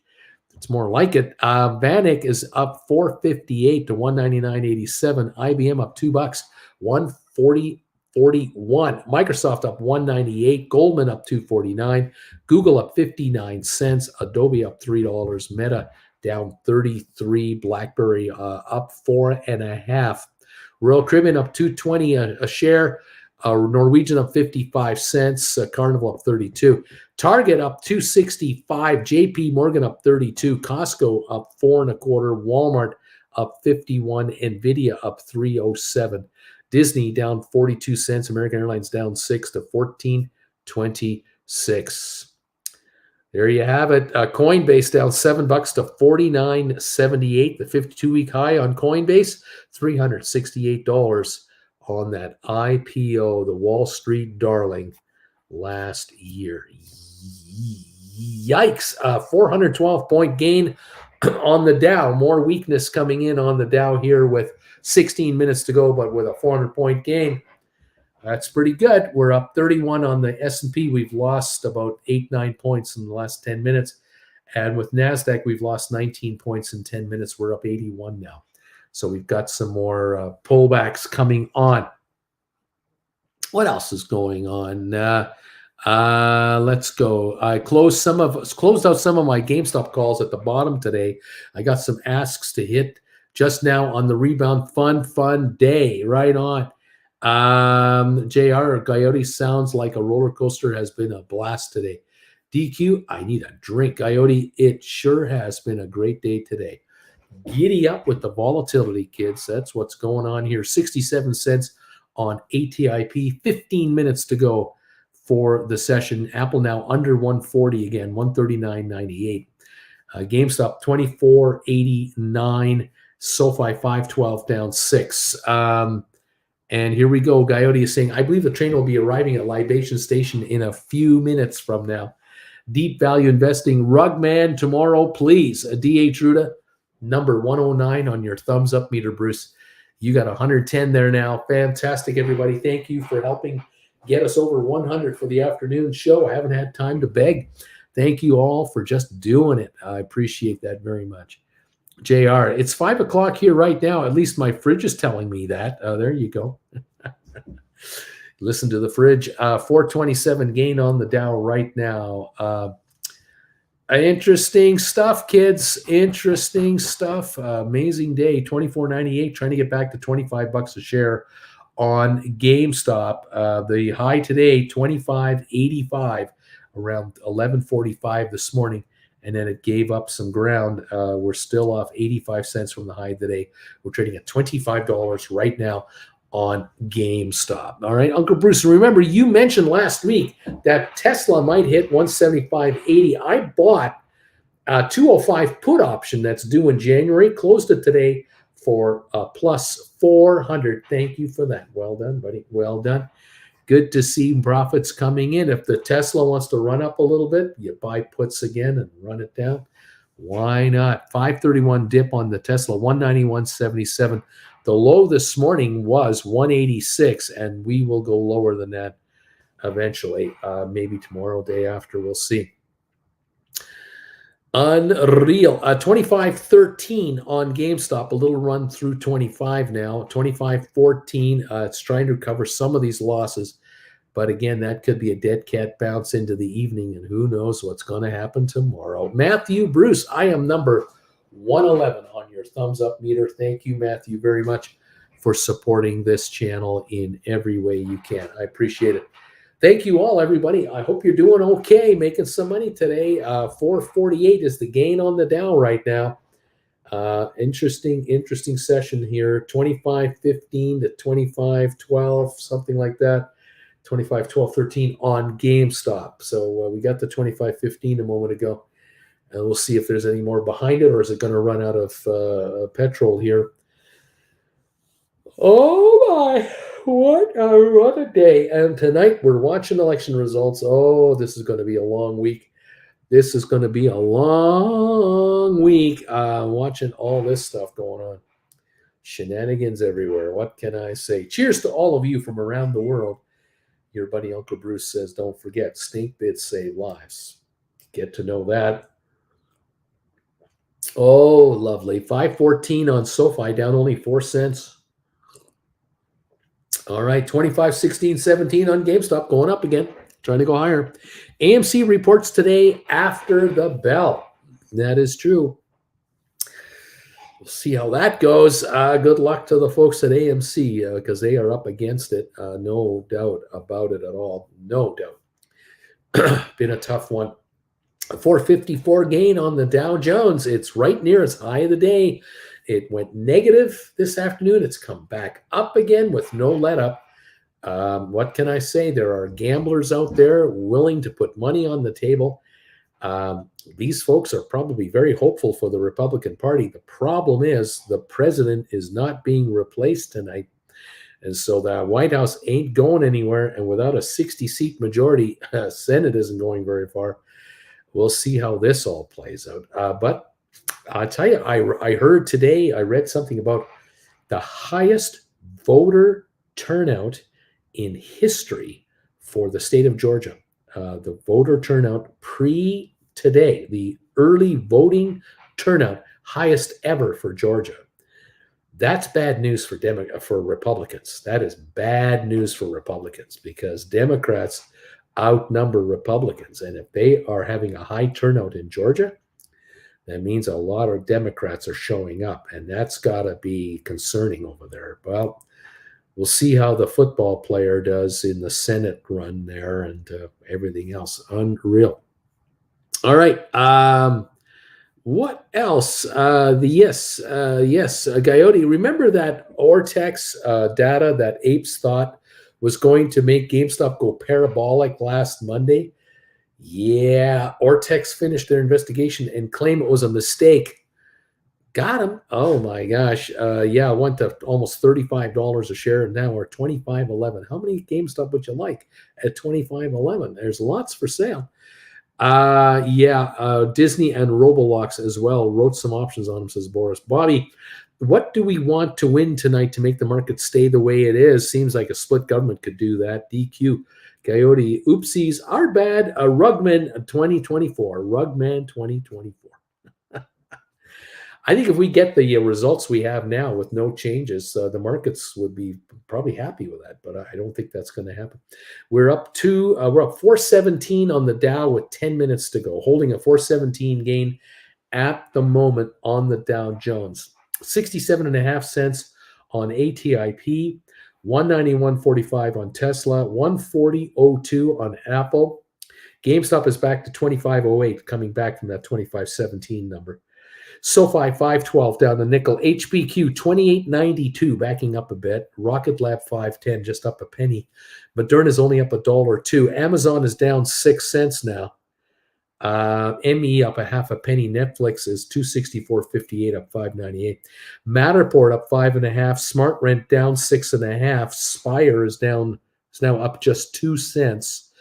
It's more like it. Vanik is up 4.58 to 199.87. IBM up $2, 140.41. Microsoft up 198. Goldman up 249. Google up 59 cents. Adobe up $3. Meta down 33. BlackBerry up 4.5. Royal Caribbean up 220 a share. Norwegian up 55 cents. Carnival up 32. Target up 265. JP Morgan up 32. Costco up 4.25. Walmart up 51. Nvidia up 307. Disney down 42 cents. American Airlines down 6 to 14.26. There you have it. Coinbase down $7 to 49.78. The 52-week high on Coinbase, $368 on that IPO, the Wall Street darling, last year. Yikes. 412-point gain on the Dow. More weakness coming in on the Dow here with 16 minutes to go, but with a 400-point gain. That's pretty good. We're up 31 on the S&P. We've lost about 8-9 points in the last 10 minutes. And with NASDAQ, we've lost 19 points in 10 minutes. We're up 81 now. So we've got some more pullbacks coming on. What else is going on? Let's go. I closed out some of my GameStop calls at the bottom today. I got some asks to hit just now on the rebound. Fun day. Right on. JR, Coyote sounds like a roller coaster has been a blast today. DQ, I need a drink. Coyote, it sure has been a great day today. Giddy up with the volatility, kids. That's what's going on here. 67 cents on ATIP. 15 minutes to go for the session. Apple now under 140 again, 139.98. GameStop 24.89. SoFi 512 down 6. And here we go. Coyote is saying, I believe the train will be arriving at Libation Station in a few minutes from now. Deep value investing. Rugman tomorrow, please. D.H. Ruda, number 109 on your thumbs up meter, Bruce. You got 110 there now. Fantastic, everybody. Thank you for helping get us over 100 for the afternoon show. I haven't had time to beg. Thank you all for just doing it. I appreciate that very much. JR, it's 5 o'clock here right now. At least my fridge is telling me that. There you go. Listen to the fridge. 427 gain on the Dow right now. Interesting stuff, kids. Interesting stuff. Amazing day. 24.98. Trying to get back to $25 a share on GameStop. The high today, 25.85, around 11:45 this morning. And then it gave up some ground. We're still off 85 cents from the high today. We're trading at $25 right now on GameStop. All right, Uncle Bruce, remember you mentioned last week that Tesla might hit 175.80. I bought a 205 put option that's due in January, closed it today for plus 400. Thank you for that. Well done, buddy. Well done. Good to see profits coming in. If the Tesla wants to run up a little bit, you buy puts again and run it down. Why not? 531 dip on the Tesla, 191.77. The low this morning was 186, and we will go lower than that eventually. Maybe tomorrow, day after, we'll see. Unreal. 25.13 on GameStop. A little run through 25 now. 25.14. It's trying to recover some of these losses. But again, that could be a dead cat bounce into the evening, and who knows what's going to happen tomorrow. Matthew Bruce, I am number 111 on your thumbs up meter. Thank you, Matthew, very much for supporting this channel in every way you can. I appreciate it. Thank you all, everybody. I hope you're doing okay, making some money today. 448 is the gain on the Dow right now. Interesting session here. 25.15 to 25.12, something like that. 25.12.13 on GameStop. So we got the 25.15 a moment ago. And we'll see if there's any more behind it, or is it going to run out of petrol here? Oh, my. What a day. And tonight we're watching election results. Oh, this is going to be a long week. This is going to be a long week watching all this stuff going on. Shenanigans everywhere. What can I say? Cheers to all of you from around the world. Your buddy Uncle Bruce says, don't forget, stink bits save lives. Get to know that. Oh, lovely. 514 on SoFi, down only 4 cents. All right, 25.16.17 on GameStop, going up again, trying to go higher. AMC reports today after the bell. That is true. We'll see how that goes. Good luck to the folks at AMC because they are up against it. No doubt about it at all. No doubt. Been a tough one. A 454 gain on the Dow Jones. It's right near its high of the day. It went negative this afternoon. It's come back up again with no let up. What can I say? There are gamblers out there willing to put money on the table. These folks are probably very hopeful for the Republican Party. The problem is the president is not being replaced tonight. And so the White House ain't going anywhere. And without a 60-seat majority, Senate isn't going very far. We'll see how this all plays out. But I'll tell you, I heard today, I read something about the highest voter turnout in history for the state of Georgia. The voter turnout pre-today, the early voting turnout, highest ever for Georgia. That's bad news for Republicans. That is bad news for Republicans because Democrats outnumber Republicans. And if they are having a high turnout in Georgia, that means a lot of Democrats are showing up, and that's got to be concerning over there. Well, we'll see how the football player does in the Senate run there and everything else. Unreal. All right. What else? Yes, Coyote. Remember that Ortex data that apes thought was going to make GameStop go parabolic last Monday. Yeah, Ortex finished their investigation and claim it was a mistake. Got him. Oh my gosh. Yeah, went to almost $35 a share, and now we're 25.11. How many GameStop would you like at 25.11? There's lots for sale. Disney and Roblox as well. Wrote some options on them, says Boris. Bobby, what do we want to win tonight to make the market stay the way it is? Seems like a split government could do that. DQ, Coyote, oopsies, our bad. Rugman 2024. Rugman 2024. I think if we get the results we have now with no changes, the markets would be probably happy with that. But I don't think that's going to happen. We're up 417 on the Dow with 10 minutes to go, holding a 417 gain at the moment on the Dow Jones. 67.5 cents on ATIP, 191.45 on Tesla, 140.02 on Apple. GameStop is back to 25.08, coming back from that 25.17 number. SoFi 512 down the nickel. HBQ 28.92, backing up a bit. Rocket Lab 510, just up a penny. Moderna is only up $1.02. Amazon is down 6 cents now. ME up a half a penny. Netflix is 264.58, up 5.98. Matterport up 5.5. Smart Rent down 6.5. Spire is now up just 2 cents.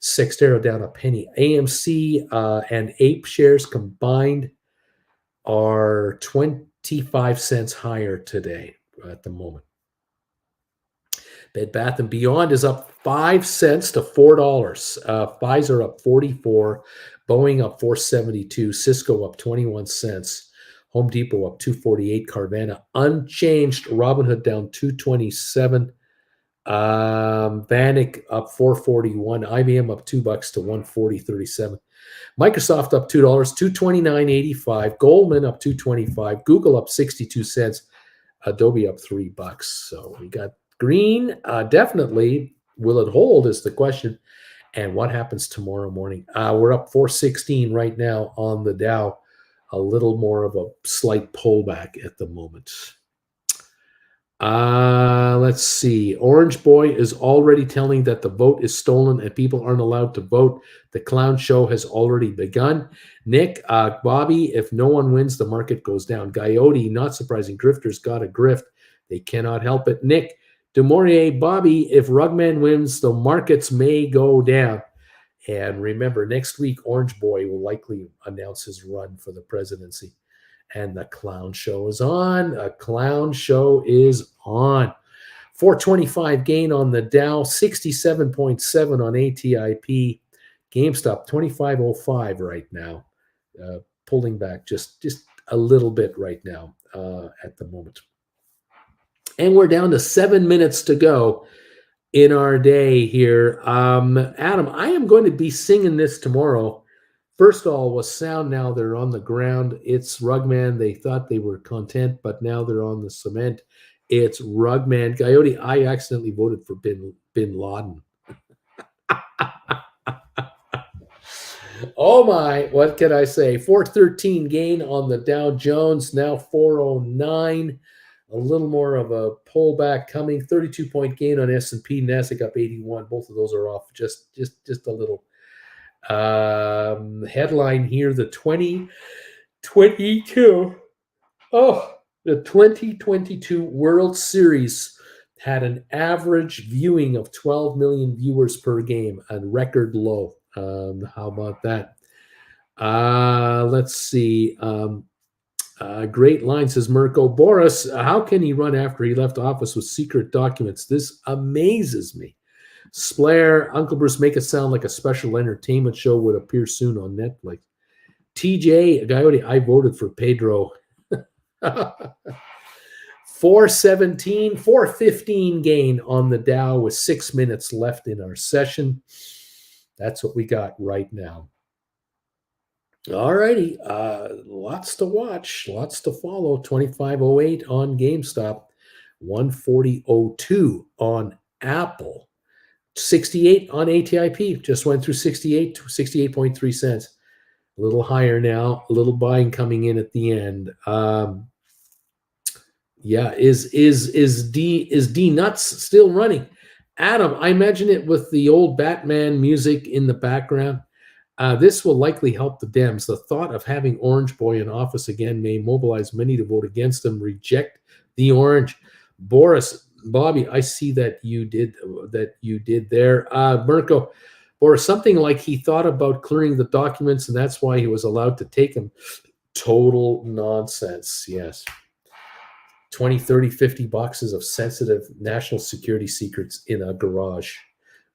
Sextero down a penny. AMC and Ape shares combined are 25 cents higher today at the moment. Bed Bath & Beyond is up 5 cents to $4. Pfizer up 44, Boeing up 472, Cisco up 21 cents, Home Depot up 248, Carvana unchanged, Robinhood down 227, Vanik up 441, IBM up $2 to 140.37. Microsoft up $2, 229.85. Goldman up 225. Google up 62 cents. Adobe up $3. So we got green. Definitely. Will it hold is the question. And what happens tomorrow morning? We're up 416 right now on the Dow. A little more of a slight pullback at the moment. Let's see. Orange Boy is already telling that the vote is stolen and people aren't allowed to vote. The clown show has already begun. Nick, Bobby, if no one wins, the market goes down. Coyote, not surprising. Grifters got a grift. They cannot help it. Nick, Demorier, Bobby, if Rugman wins, the markets may go down. And remember, next week, Orange Boy will likely announce his run for the presidency. And the clown show is on. A clown show is on. 425 gain on the Dow, 67.7 on ATIP. GameStop 25.05 right now, pulling back just a little bit right now at the moment. And we're down to 7 minutes to go in our day here. Adam, I am going to be singing this tomorrow. First of all, with sound now, they're on the ground. It's Rugman. They thought they were content, but now they're on the cement. It's Rugman. Coyote, I accidentally voted for Bin Laden. Oh my, what can I say? 413 gain on the Dow Jones, now 409. A little more of a pullback coming. 32-point gain on S&P, Nasdaq up 81. Both of those are off just a little. Headline here, the 2022 World Series had an average viewing of 12 million viewers per game, a record low. How about that? Let's see. Great line, says Mirko. Boris, how can he run after he left office with secret documents? This amazes me. Splair, Uncle Bruce, make it sound like a special entertainment show would appear soon on Netflix. TJ, Coyote, I voted for Pedro. 417, 415 gain on the Dow with 6 minutes left in our session. That's what we got right now. All righty. Lots to watch, lots to follow. 25.08 on GameStop, 140.02 on Apple. 68 on ATIP, just went through 68.3 cents. A little higher now, a little buying coming in at the end. Is D Nuts still running? Adam, I imagine it with the old Batman music in the background. This will likely help the Dems. The thought of having Orange Boy in office again may mobilize many to vote against him, reject the orange. Boris, Bobby, I see that you did there. Mirko, or something like he thought about clearing the documents and that's why he was allowed to take them. Total nonsense. Yes. 20, 30, 50 boxes of sensitive national security secrets in a garage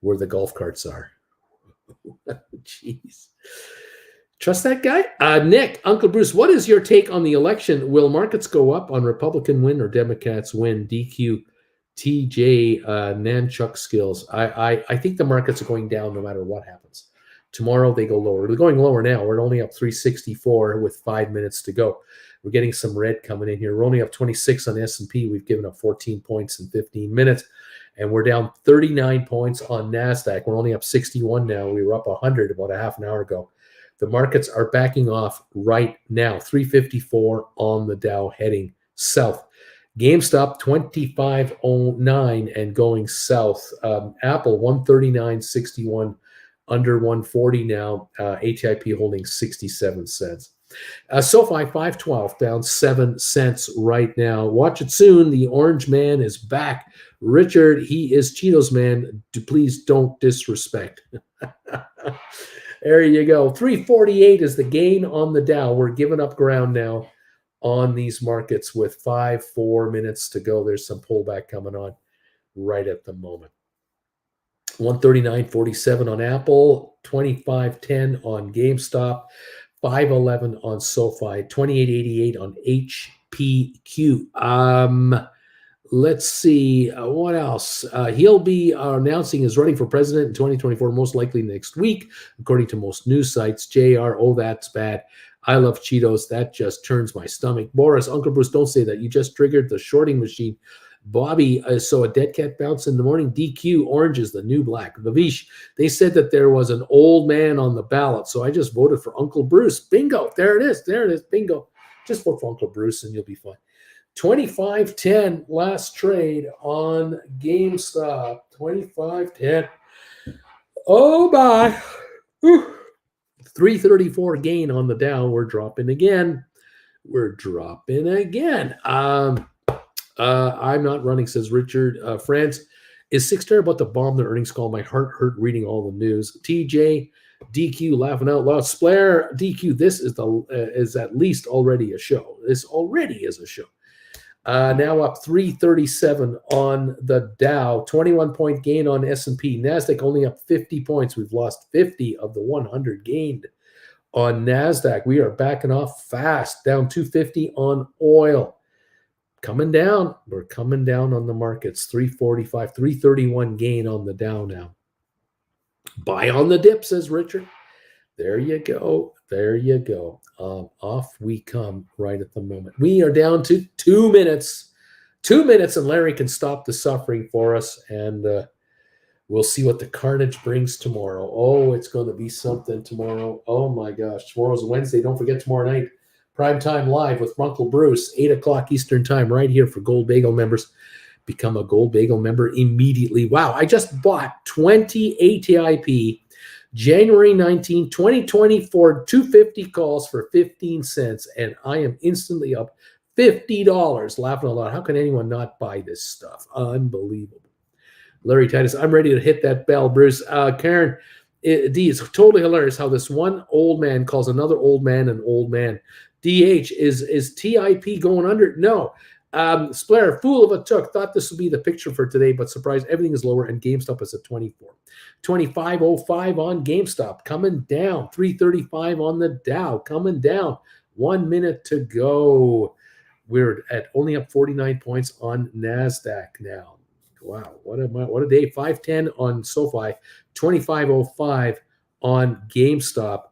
where the golf carts are. Jeez. Trust that guy? Nick, Uncle Bruce, what is your take on the election? Will markets go up on Republican win or Democrats win? DQ, TJ, Nanchuk skills. I think the markets are going down no matter what happens. Tomorrow they go lower. They're going lower now. We're only up 364 with 5 minutes to go. We're getting some red coming in here. We're only up 26 on S&P. We've given up 14 points in 15 minutes. And we're down 39 points on NASDAQ. We're only up 61 now. We were up 100 about a half an hour ago. The markets are backing off right now. 354 on the Dow heading south. GameStop 2509 and going south. Apple 139.61 under 140 now. ATIP holding 67 cents. SoFi 512 down 7 cents right now. Watch it soon. The orange man is back. Richard, he is Cheetos man. Please don't disrespect. There you go. 348 is the gain on the Dow. We're giving up ground now on these markets with 4 minutes to go. There's some pullback coming on right at the moment. 139.47 on Apple, 25.10 on GameStop, 511 on SoFi, 28.88 on HPQ. Let's see what else. He'll be announcing his running for president in 2024, most likely next week, according to most news sites. JR, oh, that's bad. I love Cheetos. That just turns my stomach. Boris, Uncle Bruce, don't say that. You just triggered the shorting machine. Bobby, so a dead cat bounce in the morning. DQ, orange is the new black. Vavish, they said that there was an old man on the ballot, so I just voted for Uncle Bruce. Bingo. There it is. There it is. Bingo. Just vote for Uncle Bruce and you'll be fine. 25.10 last trade on GameStop. 25.10. Oh, my. 334 gain on the Dow. We're dropping again. I'm not running, says Richard. France, is Sixter about to bomb the earnings call? My heart hurt reading all the news. TJ, DQ, laughing out loud. Splair, DQ, this is at least already a show. This already is a show. Now up 337 on the Dow, 21-point gain on S&P. NASDAQ only up 50 points. We've lost 50 of the 100 gained on NASDAQ. We are backing off fast, down 250 on oil. Coming down. We're coming down on the markets. 345, 331 gain on the Dow now. Buy on the dip, says Richard. There you go. There you go. Off we come right at the moment. We are down to 2 minutes. 2 minutes, and Larry can stop the suffering for us, and we'll see what the carnage brings tomorrow. Oh, it's going to be something tomorrow. Oh, my gosh. Tomorrow's Wednesday. Don't forget tomorrow night, Primetime Live with Uncle Bruce, 8 o'clock Eastern Time, right here for Gold Bagel members. Become a Gold Bagel member immediately. Wow, I just bought 20 ATIP January 19, 2024, 250 calls for 15 cents, and I am instantly up $50. Laughing a lot. How can anyone not buy this stuff? Unbelievable. Larry Titus, I'm ready to hit that bell. Bruce, Karen, D, it's totally hilarious how this one old man calls another old man an old man. DH, is TIP going under? No. Splair, fool of a took. Thought this would be the picture for today, but surprised everything is lower and GameStop is at 24. 25.05 on GameStop, coming down. 335 on the Dow, coming down. 1 minute to go. We're at only up 49 points on NASDAQ now. Wow, what a day. 510 on SoFi, 25.05 on GameStop.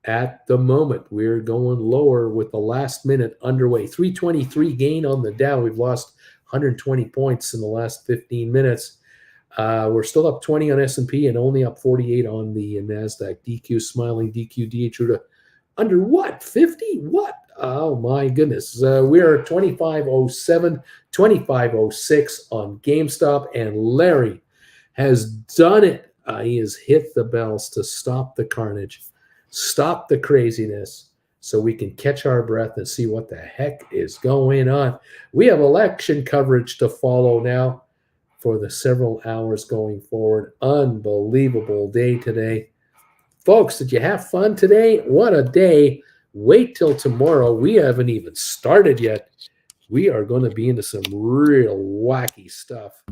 At the moment, we're going lower with the last minute underway. 323 gain on the Dow. We've lost 120 points in the last 15 minutes. We're still up 20 on S&P and only up 48 on the NASDAQ. DQ smiling, DQ, DH under what? 50? What? Oh, my goodness. We're at 25.07, 25.06 on GameStop. And Larry, has done it. He has hit the bells to stop the carnage, stop the craziness, so we can catch our breath and see what the heck is going on. We have election coverage to follow now for the several hours going forward. Unbelievable day today. Folks, did you have fun today? What a day. Wait till tomorrow. We haven't even started yet. We are going to be into some real wacky stuff.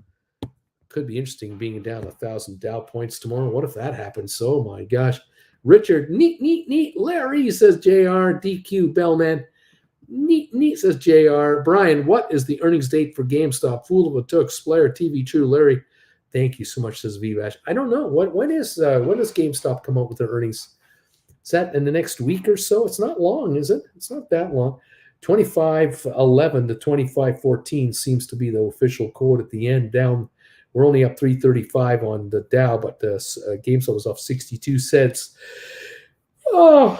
Could be interesting being down 1,000 Dow points tomorrow. What if that happens? Oh my gosh. Richard, neat. Larry, says JR. DQ, Bellman. Neat, says JR. Brian, what is the earnings date for GameStop? Fool of a Took, Splayer, TV True. Larry, thank you so much, says Vivash. I don't know. When does GameStop come out with their earnings? Is that in the next week or so? It's not long, is it? It's not that long. 25.11 to 25.14 seems to be the official quote at the end. Down, we're only up 335 on the Dow, but the GameStop was off 62 cents. Oh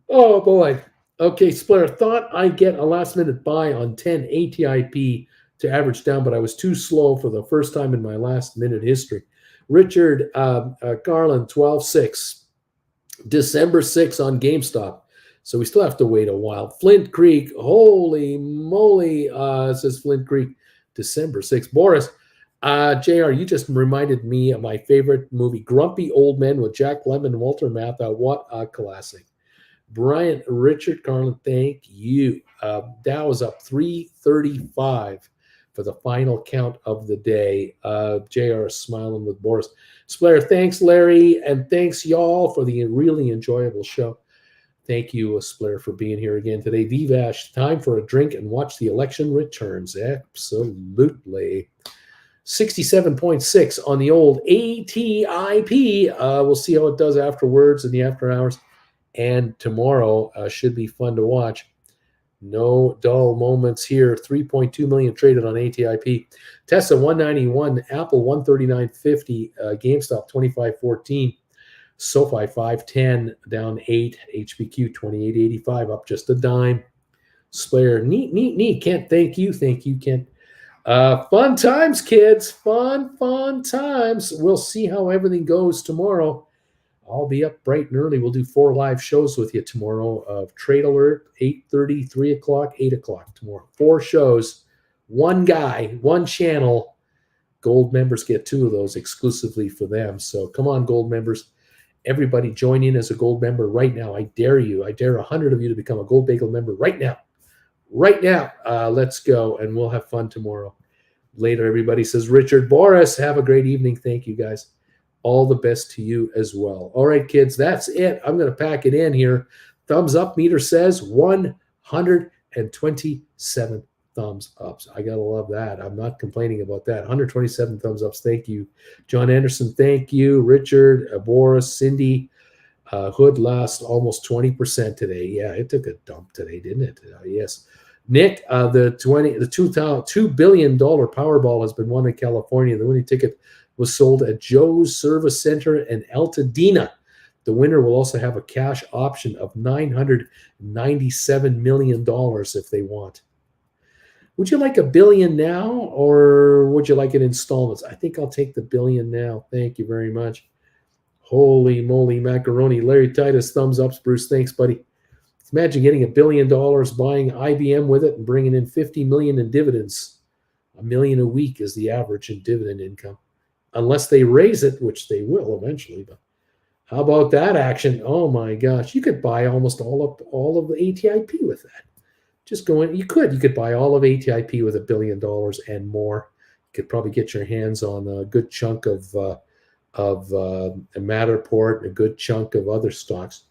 boy. Okay, Splayer, thought I'd get a last-minute buy on 10 ATIP to average down, but I was too slow for the first time in my last-minute history. Richard Garland, 12.6. December 6 on GameStop. So we still have to wait a while. Flint Creek, holy moly, says Flint Creek, December 6. Boris, JR, you just reminded me of my favorite movie, Grumpy Old Men with Jack Lemmon and Walter Matthau. What a classic. Brian, Richard Garland, thank you. Dow is up 335 for the final count of the day. JR is smiling with Boris. Splayer, thanks, Larry, and thanks, y'all, for the really enjoyable show. Thank you, Splayer, for being here again today. Vivash, time for a drink and watch the election returns. Absolutely. 67.6 on the old ATIP. We'll see how it does afterwards in the after hours. And tomorrow should be fun to watch. No dull moments here. 3.2 million traded on ATIP. Tesla 191, Apple 139.50, GameStop 25.14, SoFi 510 down 8, HBQ 28.85 up just a dime. Splayer, neat. Kent, thank you, Kent. Fun times, kids. Fun times. We'll see how everything goes tomorrow. I'll be up bright and early. We'll do 4 live shows with you tomorrow of Trade Alert, 8:30, 3 o'clock, 8 o'clock tomorrow. 4 shows, one guy, one channel. Gold members get 2 of those exclusively for them. So come on, Gold members. Everybody join in as a Gold member right now. I dare you. I dare 100 of you to become a Gold Bagel member right now. Let's go, and we'll have fun tomorrow. Later, everybody, says Richard. Boris, have a great evening. Thank you, guys. All the best to you as well. All right, kids, that's it. I'm going to pack it in here. Thumbs up meter says 127 thumbs ups. I got to love that. I'm not complaining about that. 127 thumbs ups. Thank you. John Anderson, thank you. Richard, Boris, Cindy, Hood lost almost 20% today. Yeah, it took a dump today, didn't it? Yes. Nick, the $2 billion Powerball has been won in California. The winning ticket was sold at Joe's Service Center in Altadena. The winner will also have a cash option of $997 million if they want. Would you like $1 billion now, or would you like it in installments? I think I'll take the $1 billion now. Thank you very much. Holy moly macaroni. Larry Titus, thumbs ups. Bruce, thanks, buddy. Imagine getting $1 billion, buying IBM with it, and bringing in $50 million in dividends. $1 million a week is the average in dividend income. Unless they raise it, which they will eventually. But how about that action? Oh my gosh, you could buy almost all of the ATIP with that. Just go in. You could buy all of ATIP with $1 billion and more. You could probably get your hands on a good chunk of Matterport and a good chunk of other stocks.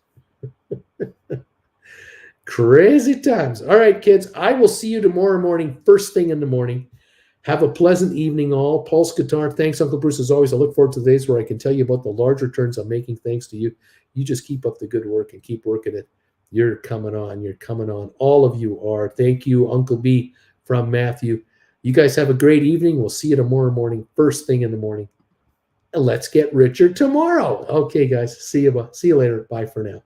Crazy times. All right, kids. I will see you tomorrow morning, first thing in the morning. Have a pleasant evening, all. Pulse Guitar, thanks, Uncle Bruce, as always. I look forward to the days where I can tell you about the large returns I'm making thanks to you. You just keep up the good work and keep working it. You're coming on. You're coming on. All of you are. Thank you, Uncle B from Matthew. You guys have a great evening. We'll see you tomorrow morning, first thing in the morning. And let's get richer tomorrow. Okay, guys. See you later. Bye for now.